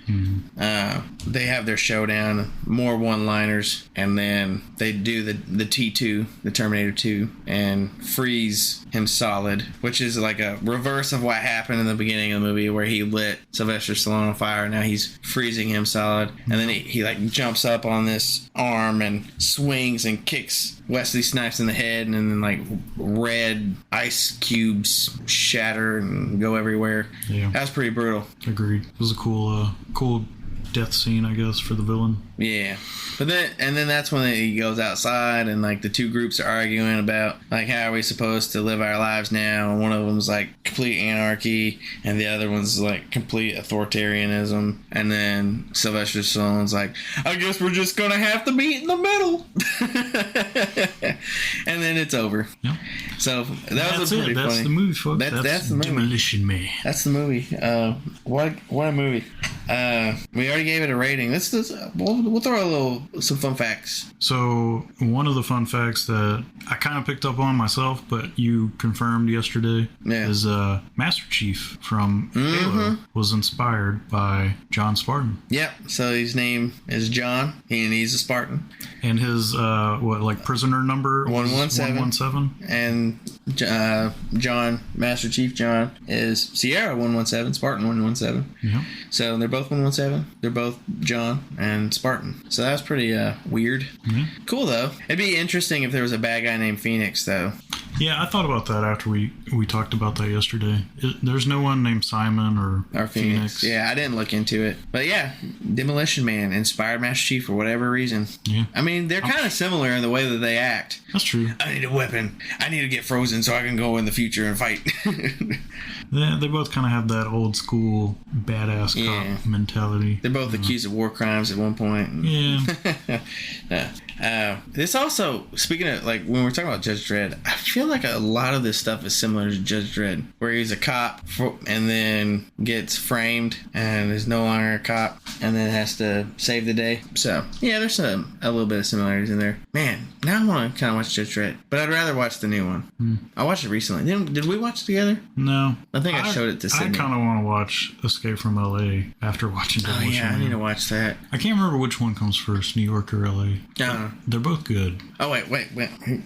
They have their showdown, more one-liners, and then they do the T2, the Terminator 2, and freeze him solid, which is like a reverse of what happened in the beginning of the movie where he lit Sylvester Stallone on fire. Now he's freezing him solid, and then he like jumps up on this arm and swings and kicks Wesley Snipes in the head, and then like red ice cubes shatter and go everywhere. Yeah, that's pretty brutal. Agreed. It was a cool death scene, I guess, for the villain. Yeah. But then that's when he goes outside and like the two groups are arguing about like how are we supposed to live our lives now, and one of them's like complete anarchy and the other one's like complete authoritarianism, and then Sylvester Stallone's like, I guess we're just gonna have to meet in the middle. And then it's over. Yep. So that was pretty funny. That's the movie, folks. That's the movie. Demolition Man. That's the movie. What a movie. We already gave it a rating. We'll throw some fun facts. So one of the fun facts that I kind of picked up on myself, but you confirmed yesterday, is Master Chief from Halo was inspired by John Spartan. Yep. So his name is John, and he's a Spartan. And his prisoner number 117. And John, Master Chief John, is Sierra 117, Spartan 117. Yeah. So they're both 117. They're both John and Spartan. So that's pretty weird. Mm-hmm. Cool though. It'd be interesting if there was a bad guy named Phoenix though. Yeah, I thought about that after we talked about that yesterday. There's no one named Simon or Phoenix. Yeah, I didn't look into it. But yeah, Demolition Man inspired Master Chief for whatever reason. Yeah. I mean, they're kind of similar in the way that they act. That's true. I need a weapon. I need to get frozen so I can go in the future and fight. Yeah, they both kind of have that old school badass cop mentality. They're both accused of war crimes at one point. Yeah. This also, speaking of, like, when we're talking about Judge Dredd, I feel like a lot of this stuff is similar to Judge Dredd, where he's a cop and then gets framed and is no longer a cop and then has to save the day. So, yeah, there's a little bit of similarities in there. Man, now I want to kind of watch Judge Dredd, but I'd rather watch the new one. I watched it recently. Did we watch it together? No. I think I showed it to Sydney. I kind of want to watch Escape from LA after watching Demolition. Oh, yeah, I need to watch that. I can't remember which one comes first, New York or LA. They're both good. Oh, wait.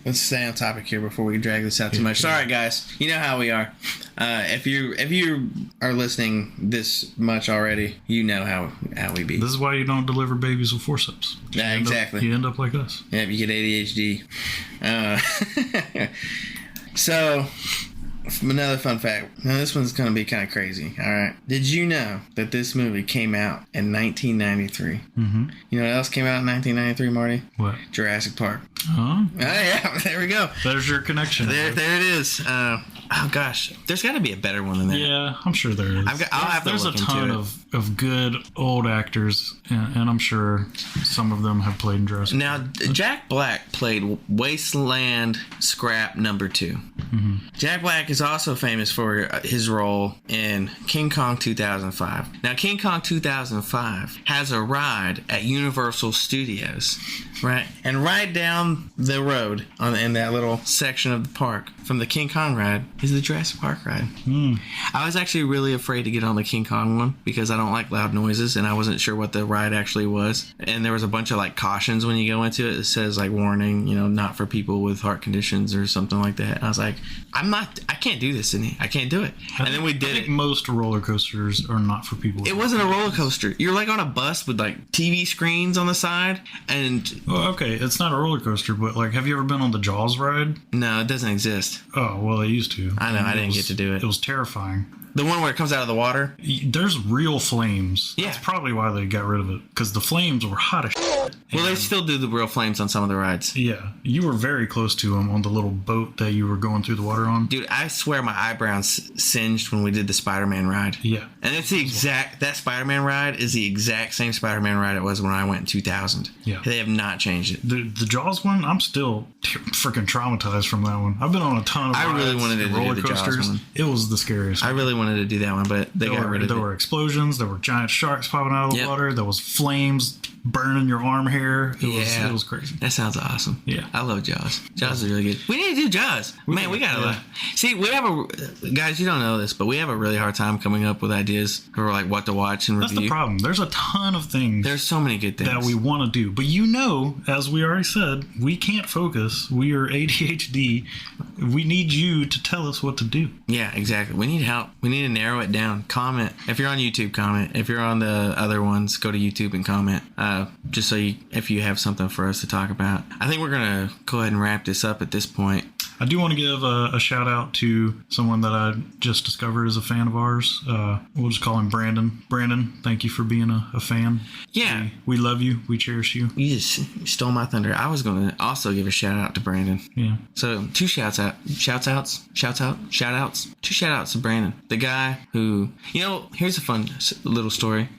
Let's stay on topic here before we drag this out too much. Sorry, guys. You know how we are. If you are listening this much already, you know how we be. This is why you don't deliver babies with forceps. Yeah, exactly. You end up like us. Yeah, you get ADHD. So, another fun fact. Now, this one's going to be kind of crazy. All right. Did you know that this movie came out in 1993? Mm-hmm. You know what else came out in 1993, Marty? What? Jurassic Park. Oh, yeah. There we go. There's your connection. There it is. Oh, gosh. There's got to be a better one than that. Yeah, I'm sure there is. I'll have to look into it. There's a ton of good old actors, and I'm sure some of them have played in Jurassic Park. Now, Jack Black played Wasteland Scrap number 2. Mm-hmm. Jack Black is also famous for his role in King Kong 2005. Now, King Kong 2005 has a ride at Universal Studios, right? And right down the road in that little section of the park from the King Kong ride is the Jurassic Park ride. I was actually really afraid to get on the King Kong one because I don't like loud noises, and I wasn't sure what the ride actually was. And there was a bunch of like cautions when you go into it. It says like warning, not for people with heart conditions or something like that. And I was like, I can't do this, Sydney. I can't do it. And then we did it. I think most roller coasters are not for people. It wasn't a roller coaster. You're like on a bus with like TV screens on the side, and well, okay, it's not a roller coaster, but like, have you ever been on the Jaws ride? No, it doesn't exist. Oh, well, they used to. I know. I didn't get to do it. It was terrifying. The one where it comes out of the water? There's real flames. Yeah. That's probably why they got rid of it, because the flames were hot as shit. Well, they still do the real flames on some of the rides. Yeah. You were very close to them on the little boat that you were going through the water on. Dude, I swear my eyebrows singed when we did the Spider-Man ride. Yeah. And it's that Spider-Man ride is the exact same Spider-Man ride it was when I went in 2000. Yeah. They have not changed it. The Jaws one, I'm still freaking traumatized from that one. I've been on a ton of rides. I really wanted to do roller the coasters. Jaws one. It was the scariest. I really wanted to do that one, but they got rid of it. There were explosions. There were giant sharks popping out of the water. There was flames burning your arm hair. It was crazy. That sounds awesome. Yeah. I love Jaws. Jaws is really good. We need to do Jaws. Man, we gotta see. We have guys. You don't know this, but we have a really hard time coming up with ideas for like what to watch and review. That's the problem. There's a ton of things. There's so many good things that we want to do, but as we already said, we can't focus. We are ADHD. We need you to tell us what to do. Yeah, exactly. We need help. We need to narrow it down. Comment if you're on YouTube. Comment if you're on the other ones. Go to YouTube and comment. Just so if you have something for us to talk about. I think we're gonna go ahead and wrap this up at this point. I do want to give a shout out to someone that I just discovered as a fan of ours. We'll just call him Brandon. Brandon, thank you for being a fan. Yeah. We love you. We cherish you. You just stole my thunder. I was going to also give a shout out to Brandon. Yeah. So 2 shout outs to Brandon. The guy who, here's a fun little story.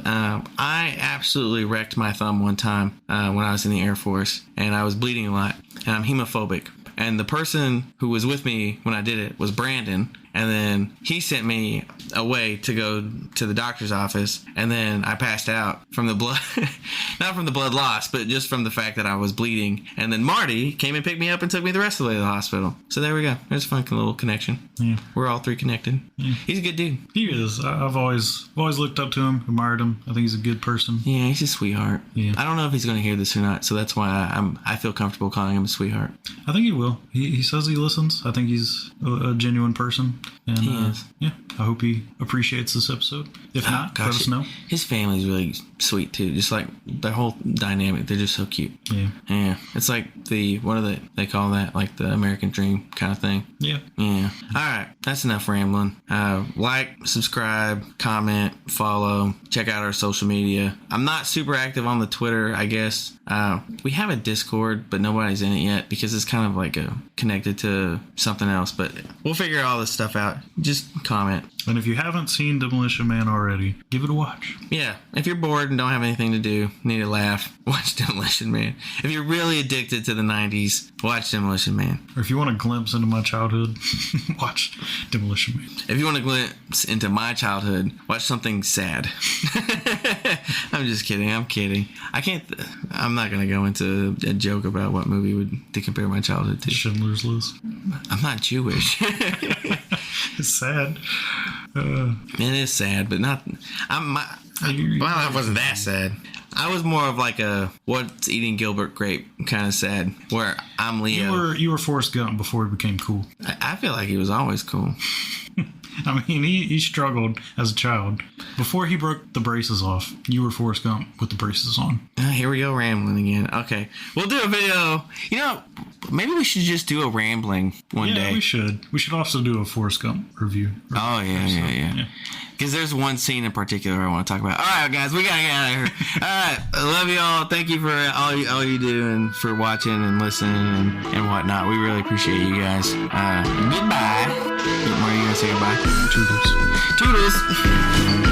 I absolutely wrecked my thumb one time when I was in the Air Force, and I was bleeding a lot, and I'm hemophobic. And the person who was with me when I did it was Brandon. And then he sent me away to go to the doctor's office. And then I passed out from the blood, not from the blood loss, but just from the fact that I was bleeding. And then Marty came and picked me up and took me the rest of the way to the hospital. So there we go. There's a fun little connection. Yeah. We're all 3 connected. Yeah. He's a good dude. He is. I've always looked up to him, admired him. I think he's a good person. Yeah, he's a sweetheart. Yeah. I don't know if he's going to hear this or not. So that's why I feel comfortable calling him a sweetheart. I think he will. He says he listens. I think he's a genuine person. And, he is. Yeah, I hope he appreciates this episode. If not, let us know. His family's really sweet too. Just like their whole dynamic, they're just so cute. Yeah, yeah. It's like they call that like the American dream kind of thing. Yeah, yeah. All right, that's enough rambling. Like, subscribe, comment, follow. Check out our social media. I'm not super active on the Twitter, I guess. We have a Discord, but nobody's in it yet because it's kind of like connected to something else. But we'll figure all this stuff out. Just comment. And if you haven't seen Demolition Man already, give it a watch. Yeah. If you're bored and don't have anything to do, need a laugh, watch Demolition Man. If you're really addicted to the 90s, watch Demolition Man. Or if you want a glimpse into my childhood, watch Demolition Man. If you want a glimpse into my childhood, watch something sad. I'm just kidding. I'm kidding. I'm not going to go into a joke about what movie to compare my childhood to. Schindler's List. I'm not Jewish. It's sad. It is sad, but not. It wasn't that sad. I was more of like a what's eating Gilbert Grape kind of sad, where I'm Leo. You were Forrest Gump before he became cool. I feel like he was always cool. I mean, he struggled as a child. Before he broke the braces off, you were Forrest Gump with the braces on. Here we go, rambling again. Okay. We'll do a video. Maybe we should just do a rambling one day. Yeah, we should. We should also do a Forrest Gump review. Oh, yeah. Because there's one scene in particular I want to talk about. All right, guys, we got to get out of here. All right. I love you all. Thank you for all you do and for watching and listening and whatnot. We really appreciate you guys. Goodbye. Are you going to say goodbye? Toodles.